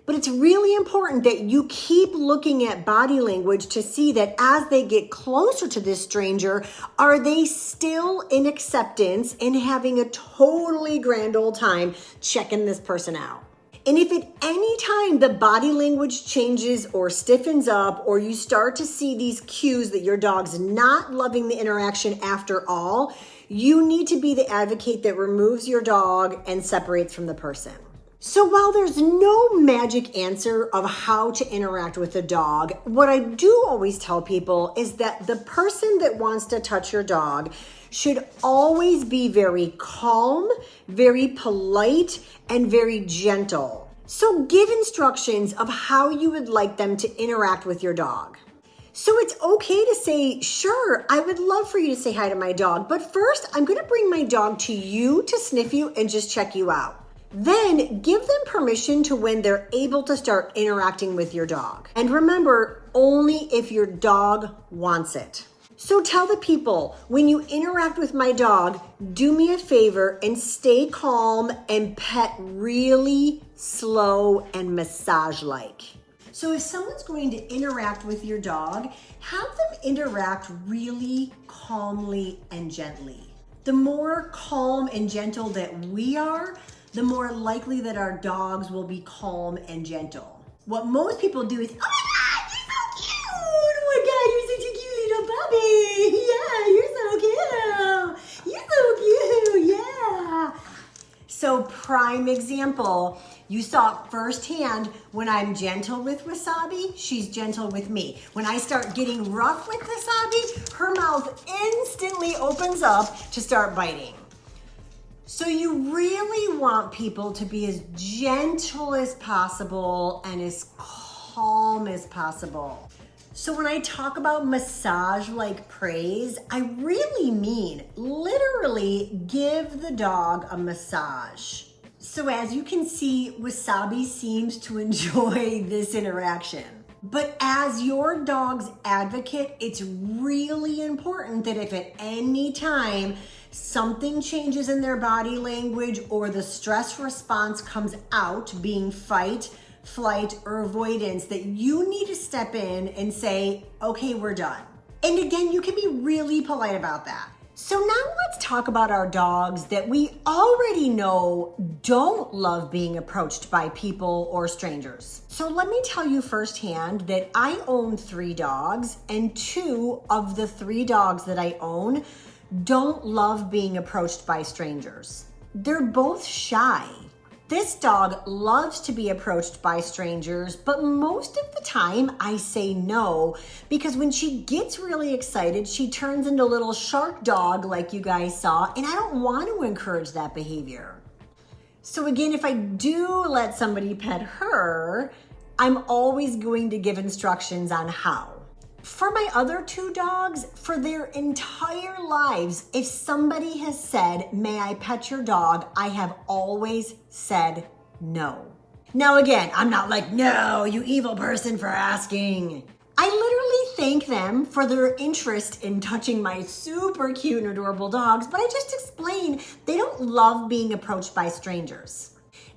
But it's really important that you keep looking at body language to see that as they get closer to this stranger, are they still in acceptance and having a totally grand old time checking this person out? And if at any time the body language changes or stiffens up, or you start to see these cues that your dog's not loving the interaction after all, you need to be the advocate that removes your dog and separates from the person. So while there's no magic answer of how to interact with a dog, what I do always tell people is that the person that wants to touch your dog should always be very calm, very polite, and very gentle. So give instructions of how you would like them to interact with your dog. So it's okay to say, sure, I would love for you to say hi to my dog, but first I'm going to bring my dog to you to sniff you and just check you out. Then give them permission to when they're able to start interacting with your dog. And remember, only if your dog wants it. So tell the people, when you interact with my dog, do me a favor and stay calm and pet really slow and massage-like. So if someone's going to interact with your dog, have them interact really calmly and gently. The more calm and gentle that we are, the more likely that our dogs will be calm and gentle. What most people do is, oh my God, you're so cute! Oh my God, you're such a cute little puppy! Yeah, you're so cute! You're so cute, yeah! So prime example, you saw it firsthand when I'm gentle with Wasabi, she's gentle with me. When I start getting rough with Wasabi, her mouth instantly opens up to start biting. So you really want people to be as gentle as possible and as calm as possible. So when I talk about massage-like praise, I really mean literally give the dog a massage. So as you can see, Wasabi seems to enjoy this interaction. But as your dog's advocate, it's really important that if at any time something changes in their body language or the stress response comes out, being fight, flight, or avoidance, that you need to step in and say, okay, we're done. And again, you can be really polite about that. So now let's talk about our dogs that we already know don't love being approached by people or strangers. So let me tell you firsthand that I own 3 dogs, and 2 of the 3 dogs that I own don't love being approached by strangers. They're both shy. This dog loves to be approached by strangers, but most of the time I say no, because when she gets really excited, she turns into a little shark dog like you guys saw, and I don't want to encourage that behavior. So again, if I do let somebody pet her, I'm always going to give instructions on how. For my other 2 dogs, for their entire lives, if somebody has said, may I pet your dog, I have always said no. Now again, I'm not like, no, you evil person for asking. I literally thank them for their interest in touching my super cute and adorable dogs, but I just explained they don't love being approached by strangers.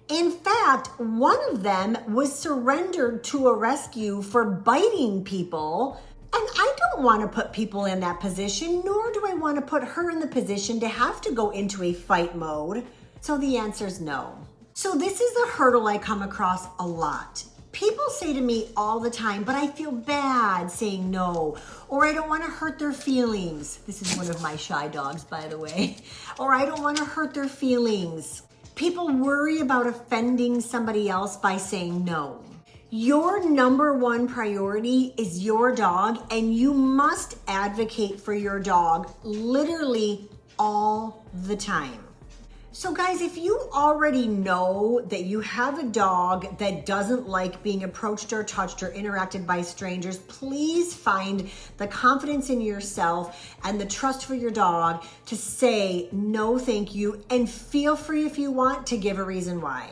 In fact, one of them was surrendered to a rescue for biting people. And I don't want to put people in that position, nor do I want to put her in the position to have to go into a fight mode. So the answer is no. So this is a hurdle I come across a lot. People say to me all the time, but I feel bad saying no, or I don't want to hurt their feelings. This is one of my shy dogs, by the way. Or I don't want to hurt their feelings. People worry about offending somebody else by saying no. Your number 1 priority is your dog, and you must advocate for your dog literally all the time. So guys, if you already know that you have a dog that doesn't like being approached or touched or interacted by strangers, please find the confidence in yourself and the trust for your dog to say no thank you, and feel free if you want to give a reason why.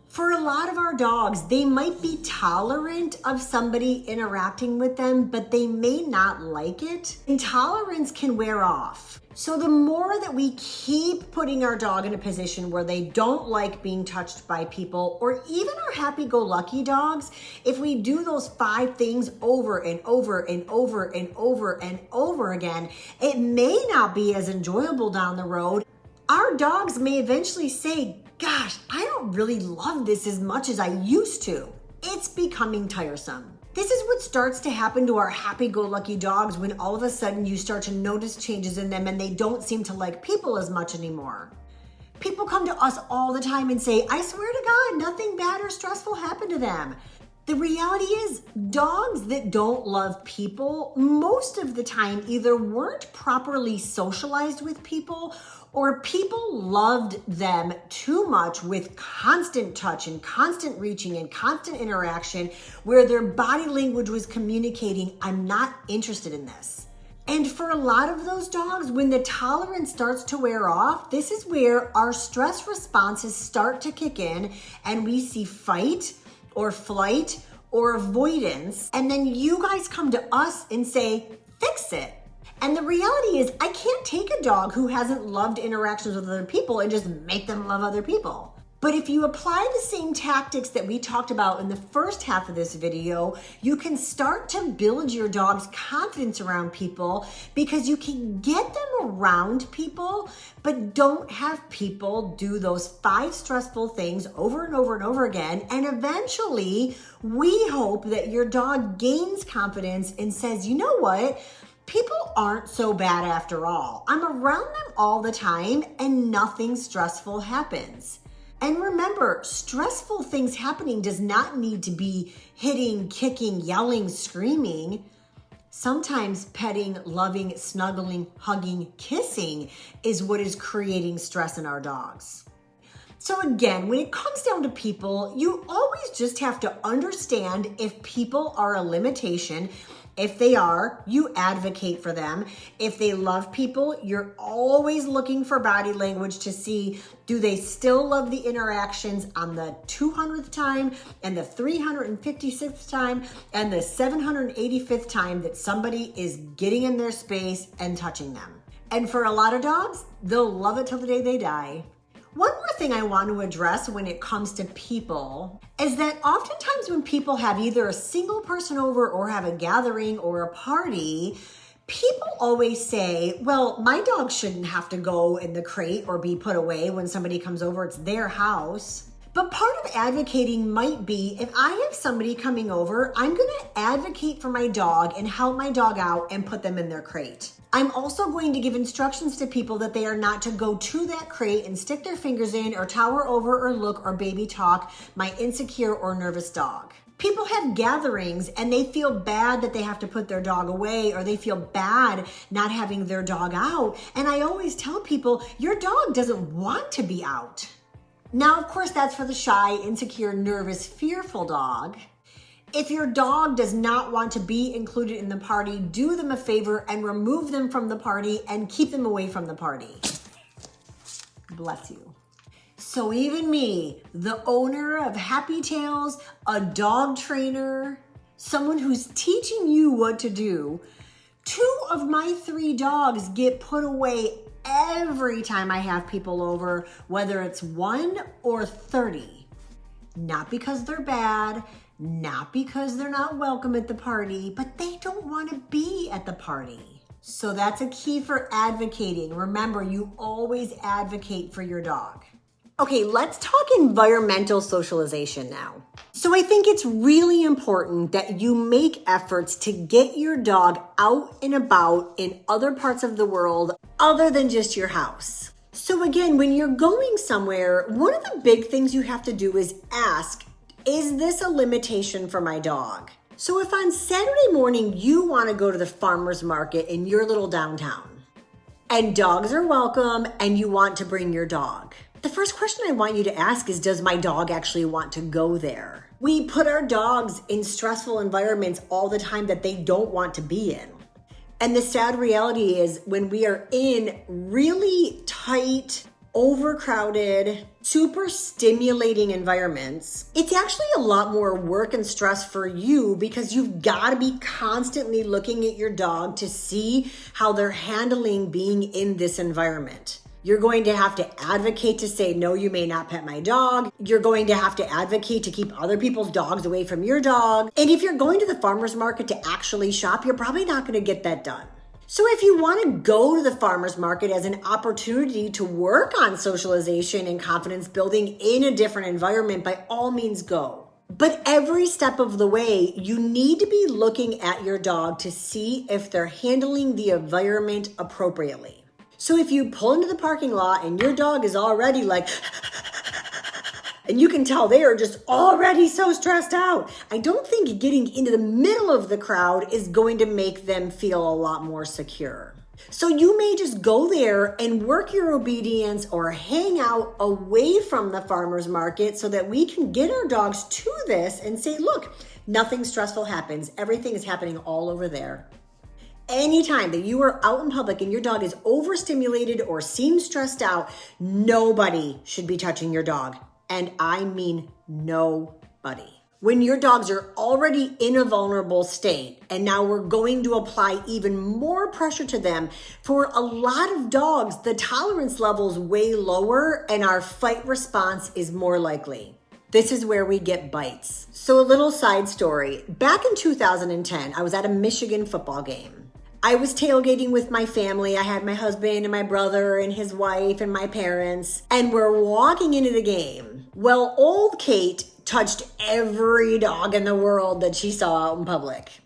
For a lot of our dogs, they might be tolerant of somebody interacting with them, but they may not like it. Intolerance can wear off. So the more that we keep putting our dog in a position where they don't like being touched by people, or even our happy-go-lucky dogs, if we do those 5 things over and over and over and over and over again, it may not be as enjoyable down the road. Our dogs may eventually say, gosh, I don't really love this as much as I used to. It's becoming tiresome. This is what starts to happen to our happy-go-lucky dogs when all of a sudden you start to notice changes in them and they don't seem to like people as much anymore. People come to us all the time and say, I swear to God, nothing bad or stressful happened to them. The reality is, dogs that don't love people most of the time either weren't properly socialized with people, or people loved them too much with constant touch and constant reaching and constant interaction, where their body language was communicating, I'm not interested in this. And for a lot of those dogs, when the tolerance starts to wear off, this is where our stress responses start to kick in, and we see fight or flight or avoidance. And then you guys come to us and say, fix it. And the reality is, I can't take a dog who hasn't loved interactions with other people and just make them love other people. But if you apply the same tactics that we talked about in the first half of this video, you can start to build your dog's confidence around people, because you can get them around people, but don't have people do those 5 stressful things over and over and over again. And eventually, we hope that your dog gains confidence and says, you know what? People aren't so bad after all. I'm around them all the time and nothing stressful happens. And remember, stressful things happening does not need to be hitting, kicking, yelling, screaming. Sometimes petting, loving, snuggling, hugging, kissing is what is creating stress in our dogs. So again, when it comes down to people, you always just have to understand if people are a limitation. If they are, you advocate for them. If they love people, you're always looking for body language to see, do they still love the interactions on the 200th time and the 356th time and the 785th time that somebody is getting in their space and touching them. And for a lot of dogs, they'll love it till the day they die. One more thing I want to address when it comes to people is that oftentimes when people have either a single person over or have a gathering or a party, people always say, well, my dog shouldn't have to go in the crate or be put away when somebody comes over. It's their house. But part of advocating might be, if I have somebody coming over, I'm going to advocate for my dog and help my dog out and put them in their crate. I'm also going to give instructions to people that they are not to go to that crate and stick their fingers in or tower over or look or baby talk my insecure or nervous dog. People have gatherings and they feel bad that they have to put their dog away, or they feel bad not having their dog out. And I always tell people, your dog doesn't want to be out. Now, of course, that's for the shy, insecure, nervous, fearful dog. If your dog does not want to be included in the party, do them a favor and remove them from the party and keep them away from the party. Bless you. So even me, the owner of Happy Tails, a dog trainer, someone who's teaching you what to do, 2 of my 3 dogs get put away every time I have people over, whether it's 1 or 30. Not because they're bad, not because they're not welcome at the party, but they don't want to be at the party. So that's a key for advocating. Remember, you always advocate for your dog. Okay, let's talk environmental socialization now. So I think it's really important that you make efforts to get your dog out and about in other parts of the world other than just your house. So again, when you're going somewhere, one of the big things you have to do is ask, is this a limitation for my dog? So if on Saturday morning you want to go to the farmer's market in your little downtown, and dogs are welcome and you want to bring your dog, the first question I want you to ask is, does my dog actually want to go there? We put our dogs in stressful environments all the time that they don't want to be in. And the sad reality is, when we are in really tight, overcrowded, super stimulating environments, it's actually a lot more work and stress for you, because you've got to be constantly looking at your dog to see how they're handling being in this environment. You're going to have to advocate to say, no, you may not pet my dog. You're going to have to advocate to keep other people's dogs away from your dog. And if you're going to the farmer's market to actually shop, you're probably not going to get that done. So if you want to go to the farmer's market as an opportunity to work on socialization and confidence building in a different environment, by all means go. But every step of the way, you need to be looking at your dog to see if they're handling the environment appropriately. So if you pull into the parking lot and your dog is already like, and you can tell they are just already so stressed out, I don't think getting into the middle of the crowd is going to make them feel a lot more secure. So you may just go there and work your obedience or hang out away from the farmer's market so that we can get our dogs to this and say, look, nothing stressful happens. Everything is happening all over there. Anytime that you are out in public and your dog is overstimulated or seems stressed out, nobody should be touching your dog. And I mean nobody. When your dogs are already in a vulnerable state, and now we're going to apply even more pressure to them, for a lot of dogs, the tolerance level is way lower and our fight response is more likely. This is where we get bites. So a little side story. Back in 2010, I was at a Michigan football game. I was tailgating with my family. I had my husband and my brother and his wife and my parents, and we're walking into the game. Well, old Kate touched every dog in the world that she saw out in public.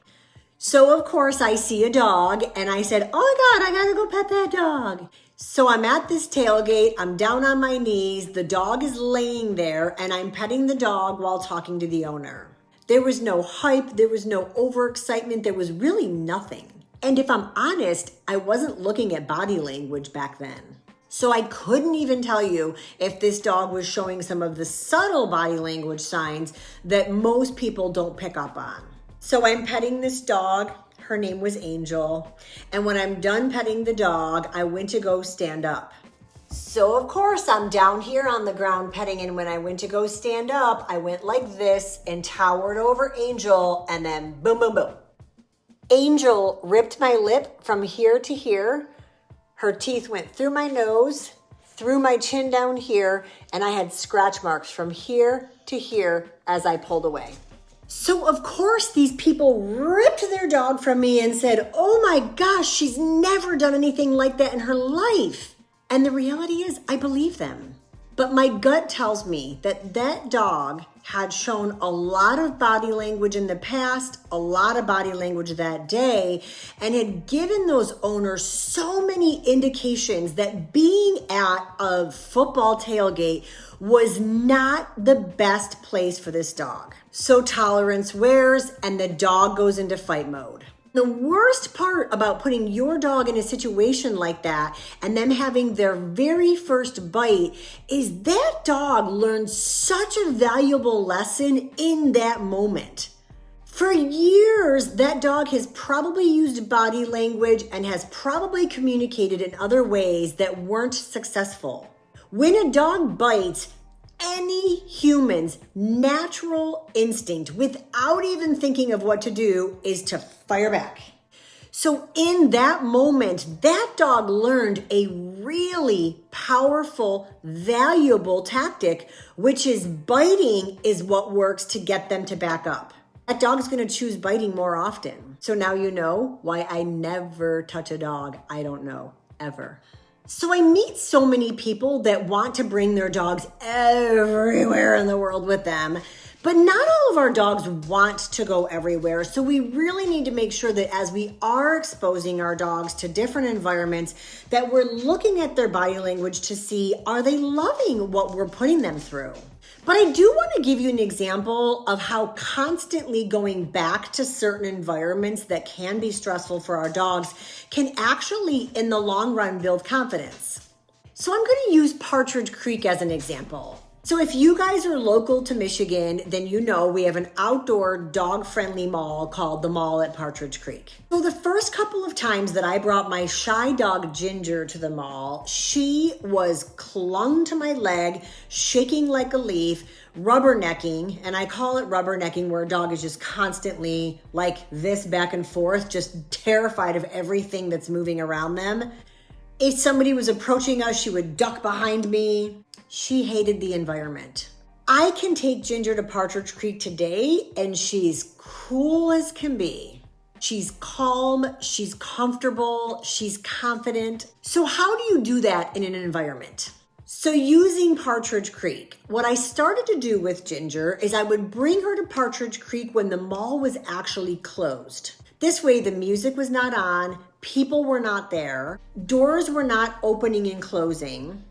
So of course I see a dog and I said, oh my God, I gotta go pet that dog. So I'm at this tailgate, I'm down on my knees, the dog is laying there, and I'm petting the dog while talking to the owner. There was no hype, there was no overexcitement, there was really nothing. And if I'm honest, I wasn't looking at body language back then. So I couldn't even tell you if this dog was showing some of the subtle body language signs that most people don't pick up on. So I'm petting this dog. Her name was Angel. And when I'm done petting the dog, I went to go stand up. So of course I'm down here on the ground petting, and when I went to go stand up, I went like this and towered over Angel, and then boom, boom, boom. Angel ripped my lip from here to here. Her teeth went through my nose, through my chin down here, and I had scratch marks from here to here as I pulled away. So of course these people ripped their dog from me and said, oh my gosh, she's never done anything like that in her life. And the reality is I believe them. But my gut tells me that that dog had shown a lot of body language in the past, a lot of body language that day, and had given those owners so many indications that being at a football tailgate was not the best place for this dog. So tolerance wears and the dog goes into fight mode. The worst part about putting your dog in a situation like that and them having their very first bite is that dog learned such a valuable lesson in that moment. For years, that dog has probably used body language and has probably communicated in other ways that weren't successful. When a dog bites, any human's natural instinct, without even thinking of what to do, is to fire back. So in that moment, that dog learned a really powerful, valuable tactic, which is biting is what works to get them to back up. That dog's going to choose biting more often. So now you know why I never touch a dog I don't know, ever. So I meet so many people that want to bring their dogs everywhere in the world with them, but not all of our dogs want to go everywhere. So we really need to make sure that as we are exposing our dogs to different environments, that we're looking at their body language to see, are they loving what we're putting them through? But I do want to give you an example of how constantly going back to certain environments that can be stressful for our dogs can actually, in the long run, build confidence. So I'm going to use Partridge Creek as an example. So if you guys are local to Michigan, then you know we have an outdoor dog-friendly mall called the Mall at Partridge Creek. So the first couple of times that I brought my shy dog Ginger to the mall, she was clung to my leg, shaking like a leaf, rubbernecking, and I call it rubbernecking where a dog is just constantly like this back and forth, just terrified of everything that's moving around them. If somebody was approaching us, she would duck behind me. She hated the environment. I can take Ginger to Partridge Creek today and she's cool as can be. She's calm, she's comfortable, she's confident. So how do you do that in an environment? So using Partridge Creek, what I started to do with Ginger is I would bring her to Partridge Creek when the mall was actually closed. This way the music was not on, people were not there, doors were not opening and closing.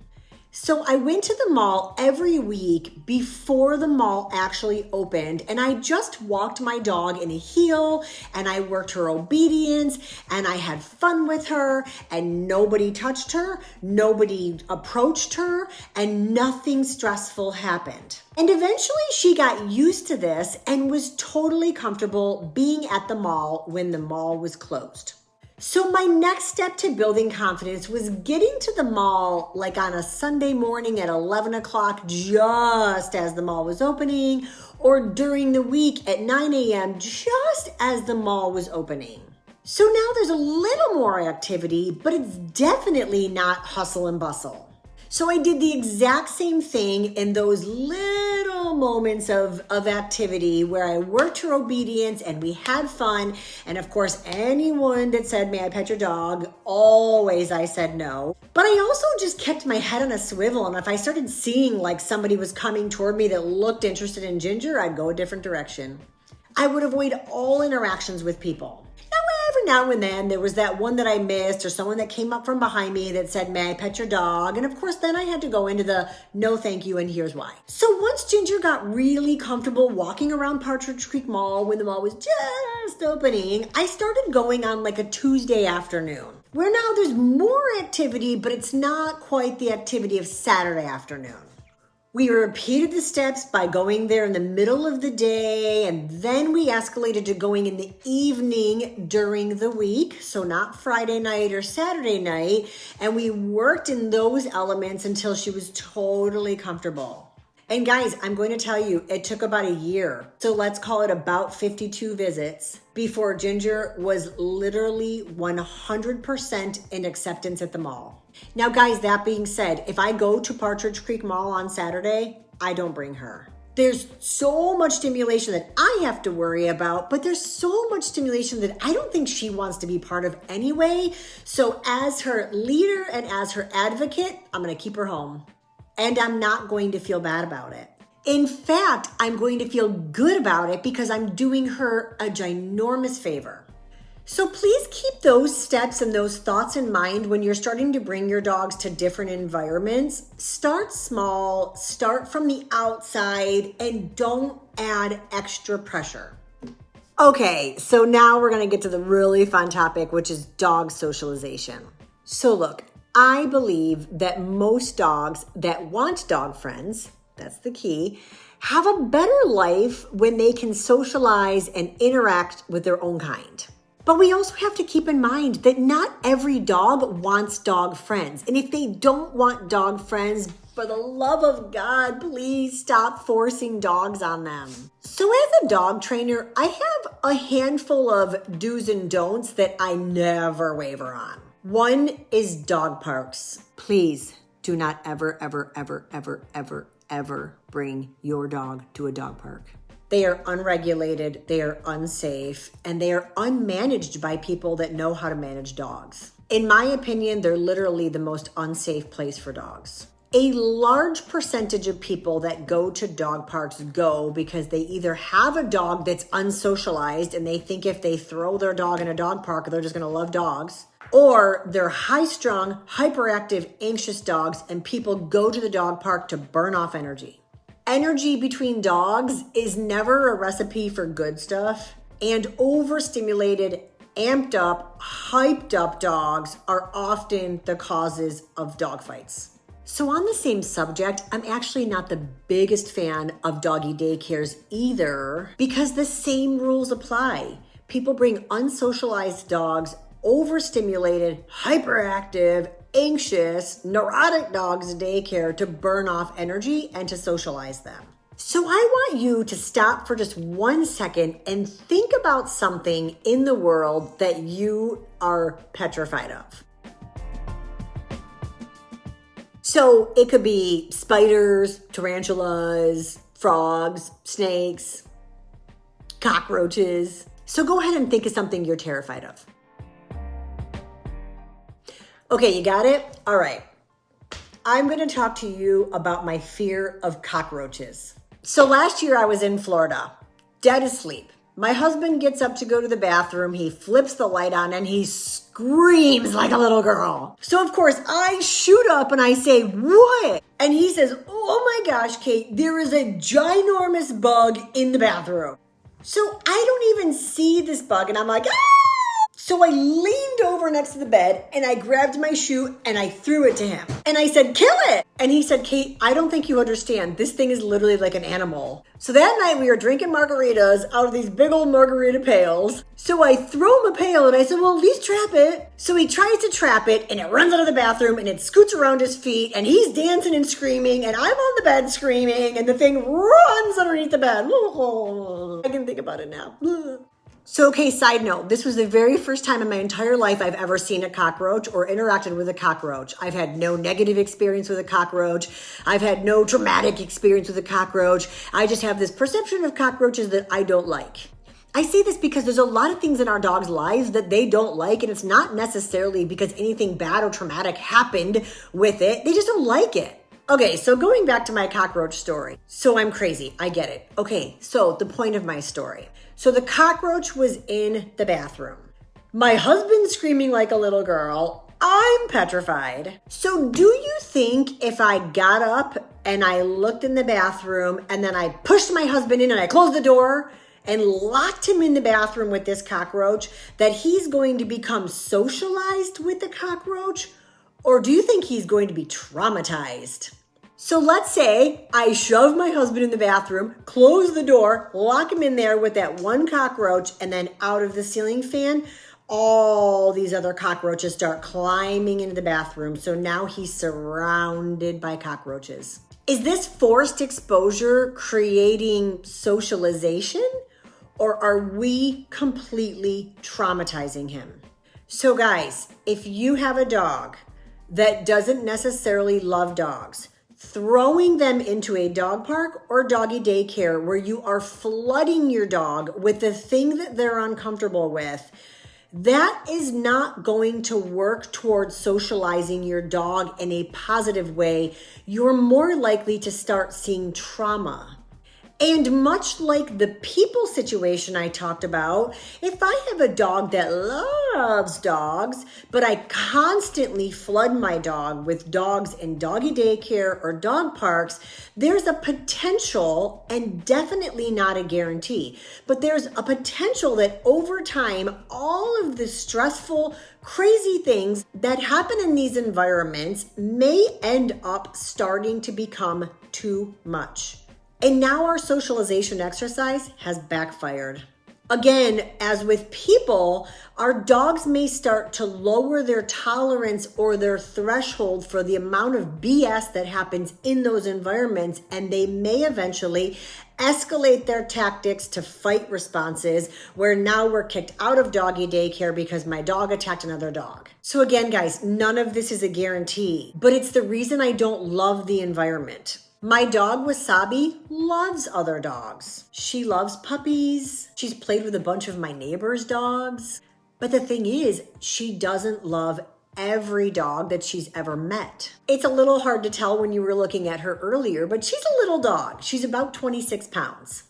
So I went to the mall every week before the mall actually opened, and I just walked my dog in a heel and I worked her obedience and I had fun with her and nobody touched her, nobody approached her, and nothing stressful happened. And eventually she got used to this and was totally comfortable being at the mall when the mall was closed. So my next step to building confidence was getting to the mall like on a Sunday morning at 11 o'clock just as the mall was opening, or during the week at 9 a.m. just as the mall was opening. So now there's a little more activity, but it's definitely not hustle and bustle. So I did the exact same thing in those little moments of activity where I worked her obedience and we had fun. And of course, anyone that said, may I pet your dog? Always I said no. But I also just kept my head on a swivel. And if I started seeing like somebody was coming toward me that looked interested in Ginger, I'd go a different direction. I would avoid all interactions with people. Now, now and then there was that one that I missed or someone that came up from behind me that said, may I pet your dog? And of course, then I had to go into the no thank you and here's why. So once Ginger got really comfortable walking around Partridge Creek Mall when the mall was just opening, I started going on like a Tuesday afternoon, where now there's more activity, but it's not quite the activity of Saturday afternoon. We repeated the steps by going there in the middle of the day, and then we escalated to going in the evening during the week, so not Friday night or Saturday night, and we worked in those elements until she was totally comfortable. And guys, I'm going to tell you, it took about a year, so let's call it about 52 visits, before Ginger was literally 100% in acceptance at the mall. Now guys, that being said, if I go to Partridge Creek Mall on Saturday, I don't bring her. There's so much stimulation that I have to worry about, but there's so much stimulation that I don't think she wants to be part of anyway. So as her leader and as her advocate, I'm going to keep her home. And I'm not going to feel bad about it. In fact, I'm going to feel good about it because I'm doing her a ginormous favor. So please keep those steps and those thoughts in mind when you're starting to bring your dogs to different environments. Start small, start from the outside, and don't add extra pressure. Okay, so now we're gonna get to the really fun topic, which is dog socialization. So look, I believe that most dogs that want dog friends, that's the key, have a better life when they can socialize and interact with their own kind. But we also have to keep in mind that not every dog wants dog friends. And if they don't want dog friends, for the love of God, please stop forcing dogs on them. So as a dog trainer, I have a handful of do's and don'ts that I never waver on. One is dog parks. Please do not ever, ever, ever, ever, ever, ever bring your dog to a dog park. They are unregulated, they are unsafe, and they are unmanaged by people that know how to manage dogs. In my opinion, they're literally the most unsafe place for dogs. A large percentage of people that go to dog parks go because they either have a dog that's unsocialized and they think if they throw their dog in a dog park, they're just gonna love dogs, or they're high-strung, hyperactive, anxious dogs and people go to the dog park to burn off energy. Energy between dogs is never a recipe for good stuff, and overstimulated, amped up, hyped up dogs are often the causes of dog fights. So on the same subject, I'm actually not the biggest fan of doggy daycares either, because the same rules apply. People bring unsocialized dogs, overstimulated, hyperactive, anxious, neurotic dogs to daycare to burn off energy and to socialize them. So I want you to stop for just 1 second and think about something in the world that you are petrified of. So it could be spiders, tarantulas, frogs, snakes, cockroaches. So go ahead and think of something you're terrified of. Okay, you got it? All right. I'm going to talk to you about my fear of cockroaches. So last year I was in Florida, dead asleep. My husband gets up to go to the bathroom. He flips the light on and he screams like a little girl. So of course I shoot up and I say, "What?" And he says, "Oh my gosh, Kate, there is a ginormous bug in the bathroom." So I don't even see this bug and I'm like, "Ah!" So I leaned over next to the bed and I grabbed my shoe and I threw it to him. And I said, "Kill it." And he said, "Kate, I don't think you understand. This thing is literally like an animal." So that night we were drinking margaritas out of these big old margarita pails. So I throw him a pail and I said, "Well, at least trap it." So he tries to trap it and it runs out of the bathroom and it scoots around his feet and he's dancing and screaming and I'm on the bed screaming and the thing runs underneath the bed. I can think about it now. So, okay, side note, this was the very first time in my entire life I've ever seen a cockroach or interacted with a cockroach. I've had no negative experience with a cockroach. I've had no traumatic experience with a cockroach. I just have this perception of cockroaches that I don't like. I say this because there's a lot of things in our dogs' lives that they don't like, and it's not necessarily because anything bad or traumatic happened with it. They just don't like it. Okay, so going back to my cockroach story. So I'm crazy, I get it. Okay, so the point of my story. So the cockroach was in the bathroom. My husband's screaming like a little girl. I'm petrified. So do you think if I got up and I looked in the bathroom and then I pushed my husband in and I closed the door and locked him in the bathroom with this cockroach, that he's going to become socialized with the cockroach? Or do you think he's going to be traumatized? So let's say I shove my husband in the bathroom, close the door, lock him in there with that one cockroach, and then out of the ceiling fan, all these other cockroaches start climbing into the bathroom. So now he's surrounded by cockroaches. Is this forced exposure creating socialization, or are we completely traumatizing him? So guys, if you have a dog that doesn't necessarily love dogs, throwing them into a dog park or doggy daycare where you are flooding your dog with the thing that they're uncomfortable with, that is not going to work towards socializing your dog in a positive way. You're more likely to start seeing trauma. And much like the people situation I talked about, if I have a dog that loves dogs, but I constantly flood my dog with dogs in doggy daycare or dog parks, there's a potential, and definitely not a guarantee, but there's a potential that over time, all of the stressful, crazy things that happen in these environments may end up starting to become too much. And now our socialization exercise has backfired. Again, as with people, our dogs may start to lower their tolerance or their threshold for the amount of BS that happens in those environments, and they may eventually escalate their tactics to fight responses where now we're kicked out of doggy daycare because my dog attacked another dog. So again, guys, none of this is a guarantee, but it's the reason I don't love the environment. My dog, Wasabi, loves other dogs. She loves puppies. She's played with a bunch of my neighbors' dogs. But the thing is, she doesn't love every dog that she's ever met. It's a little hard to tell when you were looking at her earlier, but she's a little dog. She's about 26 pounds.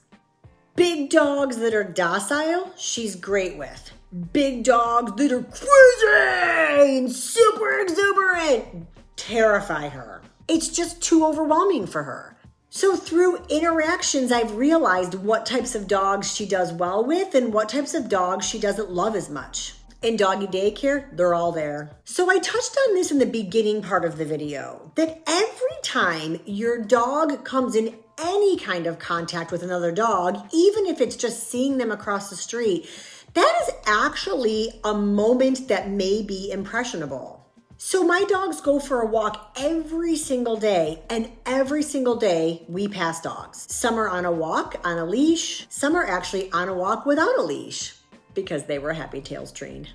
Big dogs that are docile, she's great with. Big dogs that are crazy and super exuberant terrify her. It's just too overwhelming for her. So through interactions, I've realized what types of dogs she does well with and what types of dogs she doesn't love as much. In doggy daycare, they're all there. So I touched on this in the beginning part of the video, that every time your dog comes in any kind of contact with another dog, even if it's just seeing them across the street, that is actually a moment that may be impressionable. So my dogs go for a walk every single day, and every single day we pass dogs. Some are on a walk on a leash. Some are actually on a walk without a leash because they were Happy Tails trained.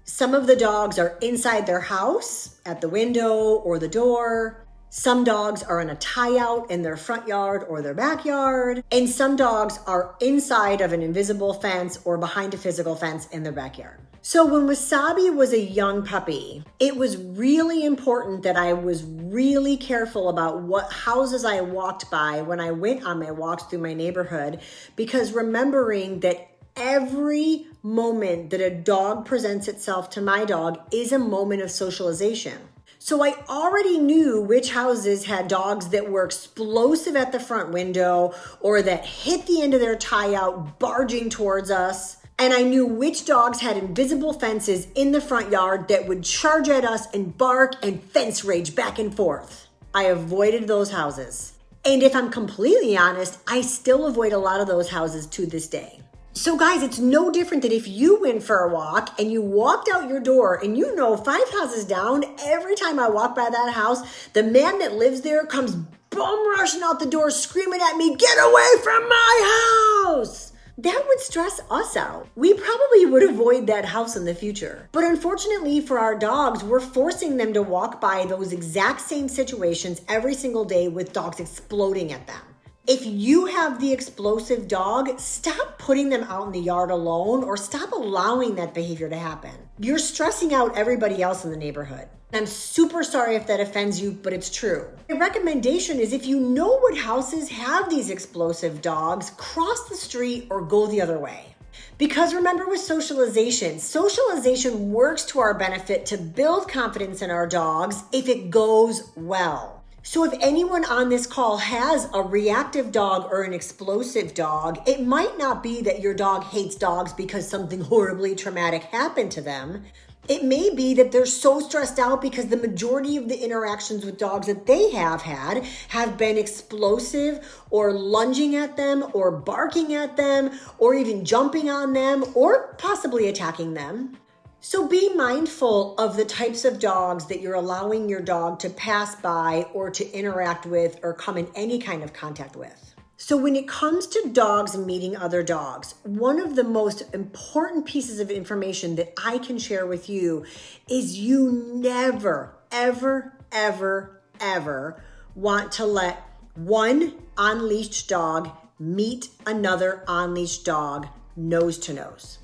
Some of the dogs are inside their house at the window or the door. Some dogs are in a tie-out in their front yard or their backyard. And some dogs are inside of an invisible fence or behind a physical fence in their backyard. So when Wasabi was a young puppy, it was really important that I was really careful about what houses I walked by when I went on my walks through my neighborhood, because remembering that every moment that a dog presents itself to my dog is a moment of socialization. So I already knew which houses had dogs that were explosive at the front window or that hit the end of their tie out barging towards us. And I knew which dogs had invisible fences in the front yard that would charge at us and bark and fence rage back and forth. I avoided those houses. And if I'm completely honest, I still avoid a lot of those houses to this day. So guys, it's no different than if you went for a walk and you walked out your door and you know 5 houses down, every time I walk by that house, the man that lives there comes bum rushing out the door screaming at me, "Get away from my house!" That would stress us out. We probably would avoid that house in the future. But unfortunately for our dogs, we're forcing them to walk by those exact same situations every single day with dogs exploding at them. If you have the explosive dog, stop putting them out in the yard alone or stop allowing that behavior to happen. You're stressing out everybody else in the neighborhood. I'm super sorry if that offends you, but it's true. My recommendation is if you know what houses have these explosive dogs, cross the street or go the other way. Because remember with socialization works to our benefit to build confidence in our dogs if it goes well. So if anyone on this call has a reactive dog or an explosive dog, it might not be that your dog hates dogs because something horribly traumatic happened to them. It may be that they're so stressed out because the majority of the interactions with dogs that they have had have been explosive or lunging at them or barking at them or even jumping on them or possibly attacking them. So be mindful of the types of dogs that you're allowing your dog to pass by or to interact with or come in any kind of contact with. So when it comes to dogs meeting other dogs, one of the most important pieces of information that I can share with you is you never, ever, ever, ever want to let one unleashed dog meet another unleashed dog nose to nose.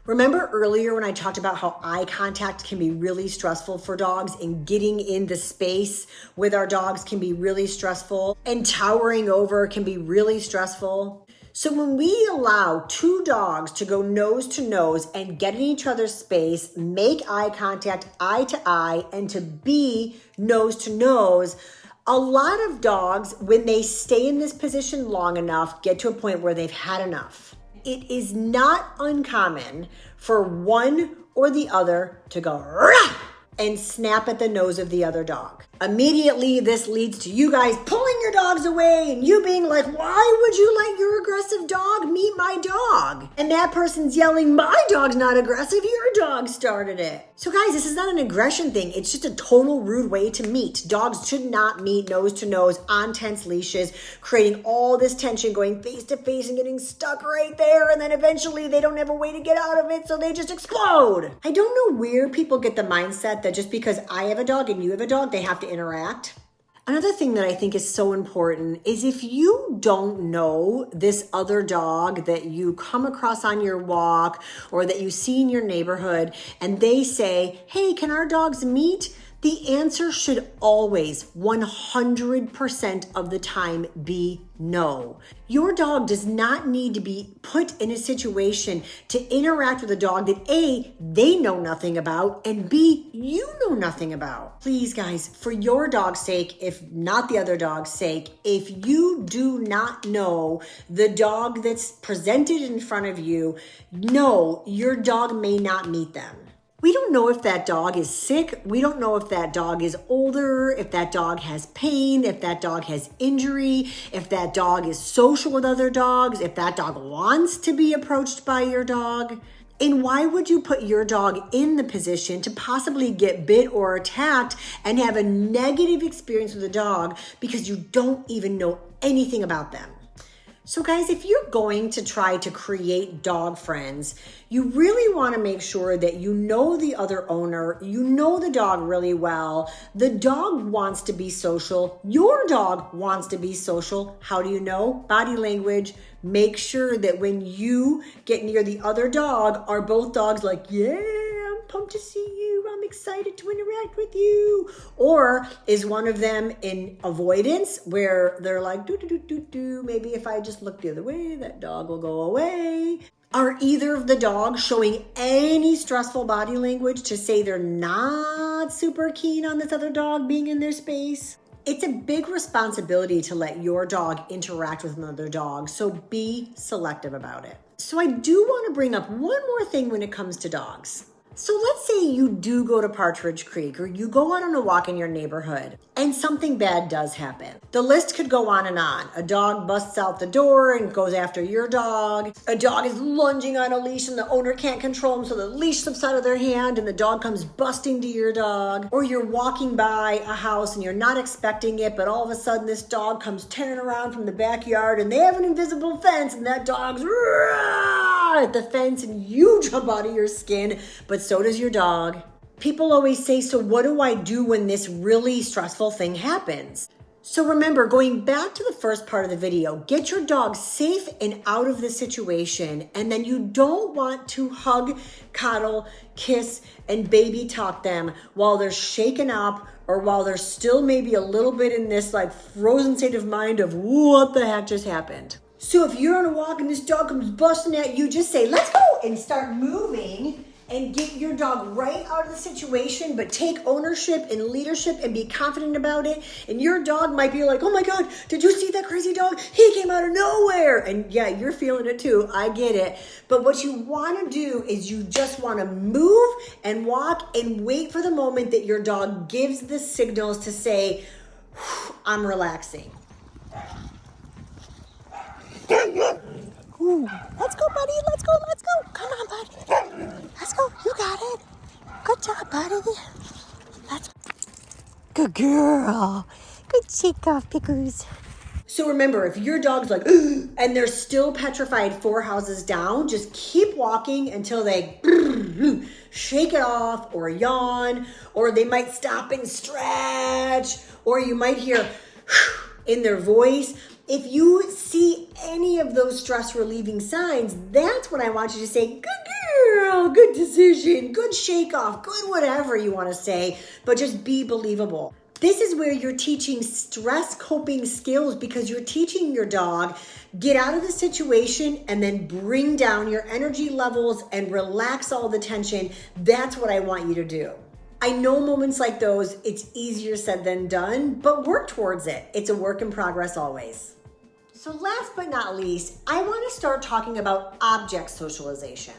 Remember earlier when I talked about how eye contact can be really stressful for dogs and getting in the space with our dogs can be really stressful and towering over can be really stressful? So when we allow two dogs to go nose to nose and get in each other's space, make eye contact eye to eye and to be nose to nose, a lot of dogs, when they stay in this position long enough, get to a point where they've had enough. It is not uncommon for one or the other to go rah! And snap at the nose of the other dog. Immediately, this leads to you guys pulling your dogs away and you being like, why would you let your aggressive dog meet my dog? And that person's yelling, my dog's not aggressive, your dog started it. So guys, this is not an aggression thing. It's just a total rude way to meet. Dogs should not meet nose to nose on tense leashes, creating all this tension, going face to face and getting stuck right there. And then eventually they don't have a way to get out of it, so they just explode. I don't know where people get the mindset that just because I have a dog and you have a dog, they have to interact. Another thing that I think is so important is if you don't know this other dog that you come across on your walk or that you see in your neighborhood and they say, hey, can our dogs meet? The answer should always 100% of the time be no. Your dog does not need to be put in a situation to interact with a dog that A, they know nothing about, and B, you know nothing about. Please guys, for your dog's sake, if not the other dog's sake, if you do not know the dog that's presented in front of you, no, your dog may not meet them. We don't know if that dog is sick. We don't know if that dog is older, if that dog has pain, if that dog has injury, if that dog is social with other dogs, if that dog wants to be approached by your dog. And why would you put your dog in the position to possibly get bit or attacked and have a negative experience with a dog because you don't even know anything about them? So guys, if you're going to try to create dog friends, you really want to make sure that you know the other owner, you know the dog really well. The dog wants to be social. Your dog wants to be social. How do you know? Body language. Make sure that when you get near the other dog, are both dogs like, yeah, I'm pumped to see you. I'm excited to interact with you. Or is one of them in avoidance where they're like, do. Maybe if I just look the other way, that dog will go away. Are either of the dogs showing any stressful body language to say they're not super keen on this other dog being in their space? It's a big responsibility to let your dog interact with another dog, so be selective about it. So I do want to bring up one more thing when it comes to dogs. So let's say you do go to Partridge Creek or you go out on a walk in your neighborhood and something bad does happen. The list could go on and on. A dog busts out the door and goes after your dog. A dog is lunging on a leash and the owner can't control him, so the leash slips out of their hand and the dog comes busting to your dog. Or you're walking by a house and you're not expecting it, but all of a sudden this dog comes tearing around from the backyard and they have an invisible fence and that dog's at the fence and you jump out of your skin, but so does your dog. People always say, so what do I do when this really stressful thing happens? So remember, going back to the first part of the video, get your dog safe and out of the situation. And then you don't want to hug, coddle, kiss, and baby talk them while they're shaken up or while they're still maybe a little bit in this like frozen state of mind of what the heck just happened. So if you're on a walk and this dog comes busting at you, just say, let's go, and start moving and get your dog right out of the situation, but take ownership and leadership and be confident about it. And your dog might be like, oh my God, did you see that crazy dog? He came out of nowhere. And yeah, you're feeling it too. I get it. But what you want to do is you just want to move and walk and wait for the moment that your dog gives the signals to say, I'm relaxing. Ooh, let's go, buddy. Let's go. Let's go. Come on, buddy. Let's go. You got it. Good job, buddy. Let's. Good girl. Good shake off, Pickles. So remember, if your dog's like, and they're still petrified 4 houses down, just keep walking until they shake it off or yawn, or they might stop and stretch, or you might hear in their voice. If you see any of those stress relieving signs, that's when I want you to say, good girl, good decision, good shake off, good whatever you want to say, but just be believable. This is where you're teaching stress coping skills, because you're teaching your dog, get out of the situation and then bring down your energy levels and relax all the tension. That's what I want you to do. I know moments like those, it's easier said than done, but work towards it. It's a work in progress always. So last but not least, I want to start talking about object socialization.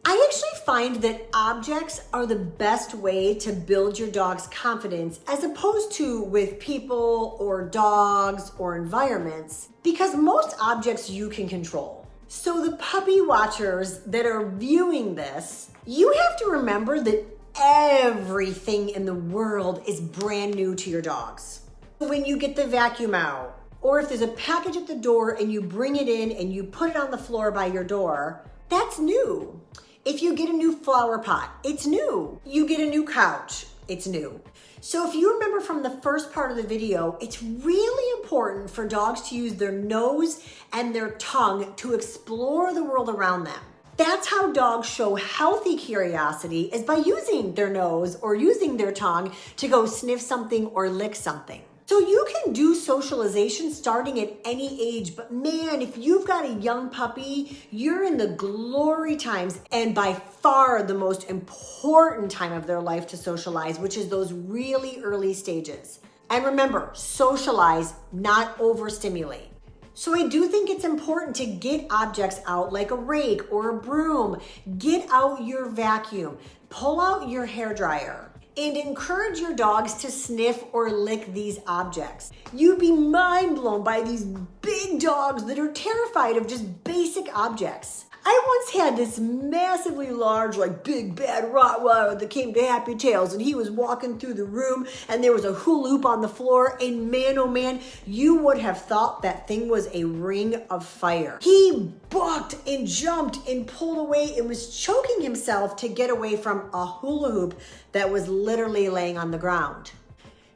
I actually find that objects are the best way to build your dog's confidence, as opposed to with people or dogs or environments, because most objects you can control. So the puppy watchers that are viewing this, you have to remember that everything in the world is brand new to your dogs. When you get the vacuum out, or if there's a package at the door and you bring it in and you put it on the floor by your door, that's new. If you get a new flower pot, it's new. You get a new couch, it's new. So if you remember from the first part of the video, it's really important for dogs to use their nose and their tongue to explore the world around them. That's how dogs show healthy curiosity, is by using their nose or using their tongue to go sniff something or lick something. So you can do socialization starting at any age, but man, if you've got a young puppy, you're in the glory times, and by far the most important time of their life to socialize, which is those really early stages. And remember, socialize, not overstimulate. So I do think it's important to get objects out like a rake or a broom. Get out your vacuum, pull out your hairdryer, and encourage your dogs to sniff or lick these objects. You'd be mind blown by these big dogs that are terrified of just basic objects. I once had this massively large, like big bad Rottweiler that came to Happy Tails, and he was walking through the room and there was a hula hoop on the floor, and man, oh man, you would have thought that thing was a ring of fire. He bucked and jumped and pulled away and was choking himself to get away from a hula hoop that was literally laying on the ground.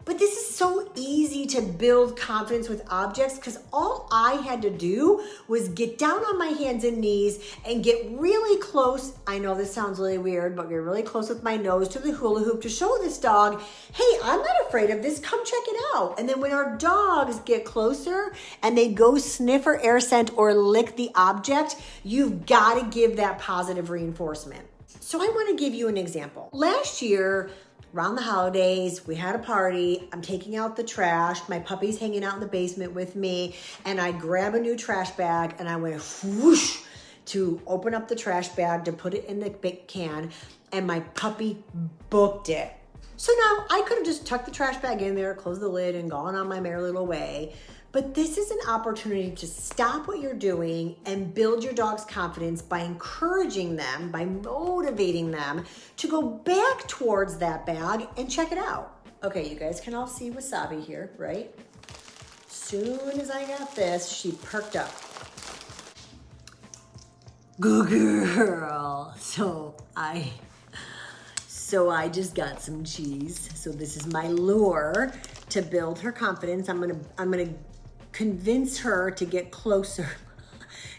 But this is so easy to build confidence with objects, because all I had to do was get down on my hands and knees and get really close. I know this sounds really weird, but get really close with my nose to the hula hoop to show this dog, hey, I'm not afraid of this, come check it out. And then when our dogs get closer and they go sniff or air scent or lick the object, you've got to give that positive reinforcement. So I want to give you an example. Last year, around the holidays, we had a party. I'm taking out the trash. My puppy's hanging out in the basement with me, and I grab a new trash bag and I went whoosh to open up the trash bag to put it in the big can, and my puppy booked it. So now I could have just tucked the trash bag in there, closed the lid, and gone on my merry little way. But this is an opportunity to stop what you're doing and build your dog's confidence by encouraging them, by motivating them to go back towards that bag and check it out. Okay, you guys can all see Wasabi here, right? Soon as I got this, she perked up. Good girl. So I just got some cheese. So this is my lure to build her confidence. I'm gonna convince her to get closer.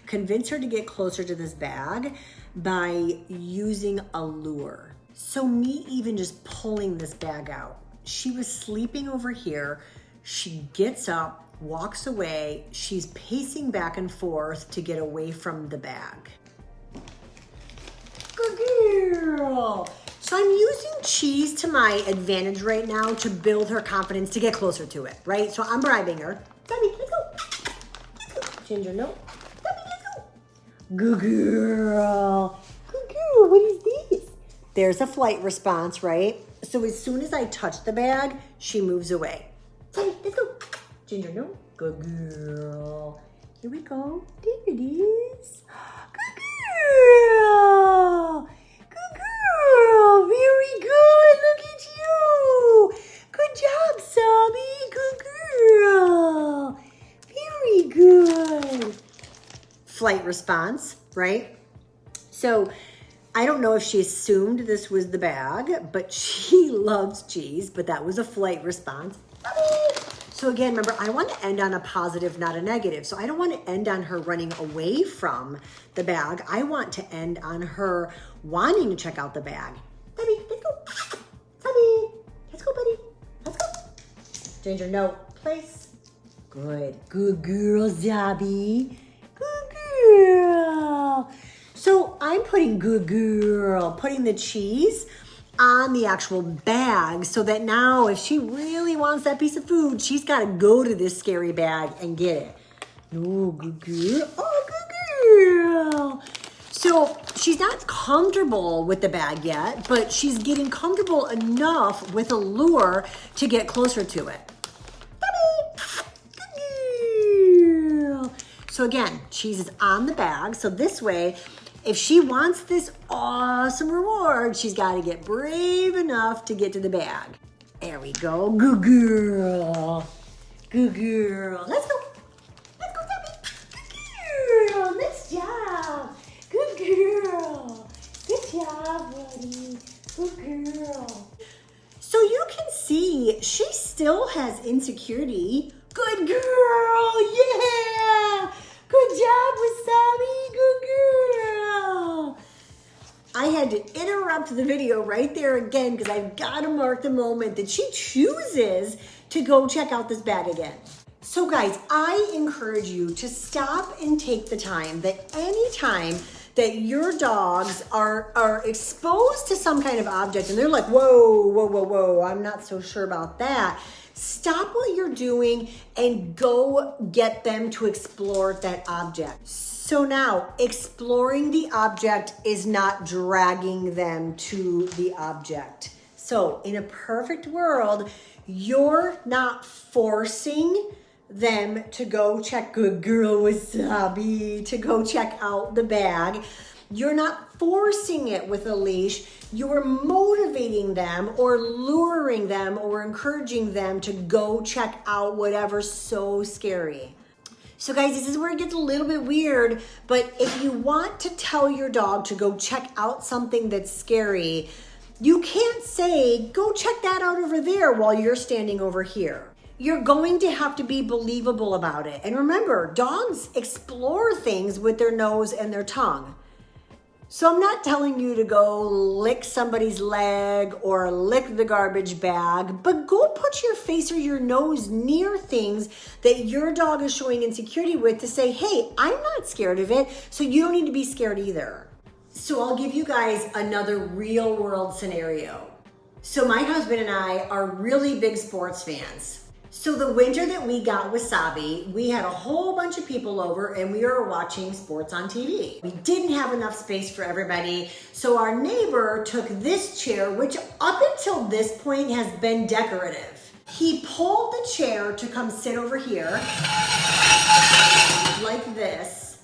Convince her to get closer to this bag by using a lure. So me even just pulling this bag out. She was sleeping over here. She gets up, walks away. She's pacing back and forth to get away from the bag. Good girl. So I'm using cheese to my advantage right now to build her confidence to get closer to it, right? So I'm bribing her. Debbie, let's go. Let's go. Ginger, no. Debbie, let's go. Good girl. Good girl. What is this? There's a flight response, right? So as soon as I touch the bag, she moves away. Debbie, let's go. Ginger, no. Good girl. Here we go. There it is. Good girl. Good girl. Very good. Look at you. Good job, Sabi. Good girl. Very good. Flight response, right? So I don't know if she assumed this was the bag, but she loves cheese, but that was a flight response. So again, remember, I want to end on a positive, not a negative. So I don't want to end on her running away from the bag. I want to end on her wanting to check out the bag. Debbie, let's go. Debbie, let's go, buddy. Let's go. Ginger, no. Place. Good. Good girl, Zabby. Good girl. So I'm putting putting the cheese on the actual bag so that now if she really wants that piece of food, she's got to go to this scary bag and get it. Oh, good girl. Oh, good girl. So she's not comfortable with the bag yet, but she's getting comfortable enough with a lure to get closer to it. Good girl. So again, cheese is on the bag. So this way, if she wants this awesome reward, she's got to get brave enough to get to the bag. There we go. Good girl. Good girl. Let's go. Let's go, Debbie. Good girl. Nice job. Good girl. Good job, buddy. Good girl. So you can see she still has insecurity. Good girl. Yeah. Good job, Wasabi. Good girl. I had to interrupt the video right there again because I've got to mark the moment that she chooses to go check out this bag again. So guys, I encourage you to stop and take the time that anytime that your dogs are exposed to some kind of object and they're like, whoa, whoa, whoa, whoa, I'm not so sure about that. Stop what you're doing and go get them to explore that object. So now, exploring the object is not dragging them to the object. So in a perfect world, you're not forcing them to go check, good girl Wasabi, to go check out the bag. You're not forcing it with a leash. You're motivating them or luring them or encouraging them to go check out whatever's so scary. So guys, this is where it gets a little bit weird, but if you want to tell your dog to go check out something that's scary, you can't say, go check that out over there while you're standing over here. You're going to have to be believable about it. And remember, dogs explore things with their nose and their tongue. So I'm not telling you to go lick somebody's leg or lick the garbage bag, but go put your face or your nose near things that your dog is showing insecurity with to say, hey, I'm not scared of it, so you don't need to be scared either. So I'll give you guys another real world scenario. So my husband and I are really big sports fans. So the winter that we got Wasabi, we had a whole bunch of people over and we were watching sports on TV. We didn't have enough space for everybody. So our neighbor took this chair, which up until this point has been decorative. He pulled the chair to come sit over here like this,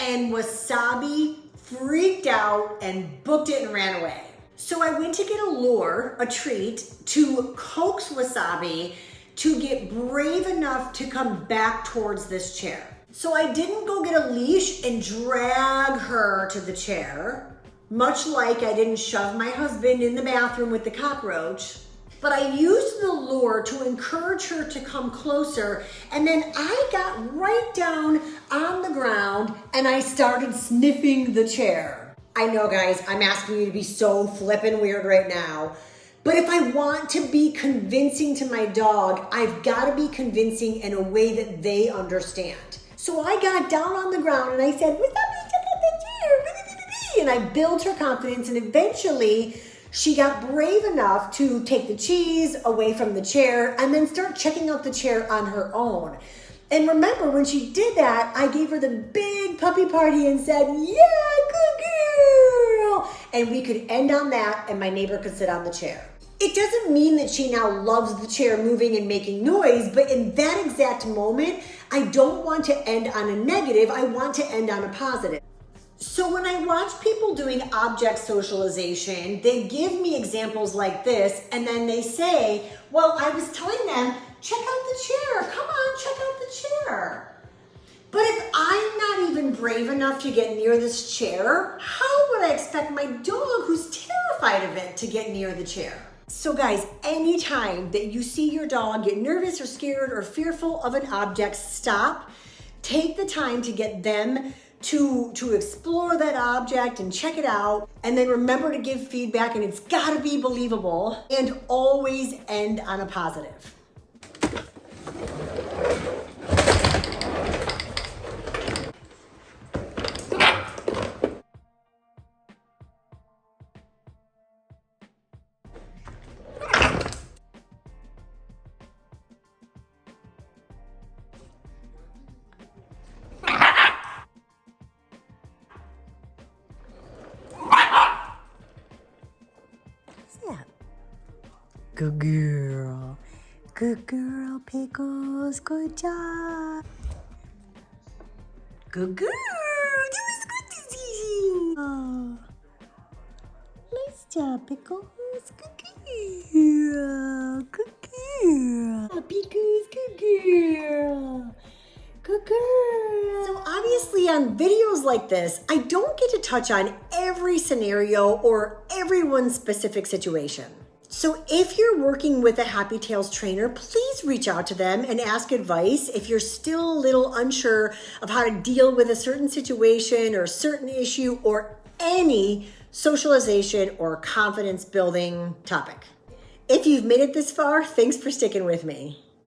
and Wasabi freaked out and booked it and ran away. So I went to get a lure, a treat, to coax Wasabi to get brave enough to come back towards this chair. So I didn't go get a leash and drag her to the chair, much like I didn't shove my husband in the bathroom with the cockroach, but I used the lure to encourage her to come closer, and then I got right down on the ground and I started sniffing the chair. I know guys, I'm asking you to be so flippin' weird right now, But if I want to be convincing to my dog, I've got to be convincing in a way that they understand. So I got down on the ground and I said, "What's up, check out the chair?" And I built her confidence, and eventually she got brave enough to take the cheese away from the chair and then start checking out the chair on her own. And remember, when she did that, I gave her the big puppy party and said, "Yeah, good girl." And we could end on that, and my neighbor could sit on the chair. It doesn't mean that she now loves the chair moving and making noise, but in that exact moment, I don't want to end on a negative. I want to end on a positive. So when I watch people doing object socialization, they give me examples like this, and then they say, "Well, I was telling them, check out the chair. Come on, check out the chair." But if I'm not even brave enough to get near this chair, how would I expect my dog, who's terrified of it, to get near the chair? So guys, anytime that you see your dog get nervous or scared or fearful of an object, stop, take the time to get them to explore that object and check it out, and then remember to give feedback, and it's gotta be believable, and always end on a positive. Good girl. Good girl, Pickles. Good job. Good girl. That was good this evening. Oh. Nice job, Pickles. Good girl. Good girl. Pickles, good girl. Good girl. So obviously on videos like this, I don't get to touch on every scenario or everyone's specific situation. So if you're working with a Happy Tails trainer, please reach out to them and ask advice if you're still a little unsure of how to deal with a certain situation or a certain issue or any socialization or confidence building topic. If you've made it this far, thanks for sticking with me.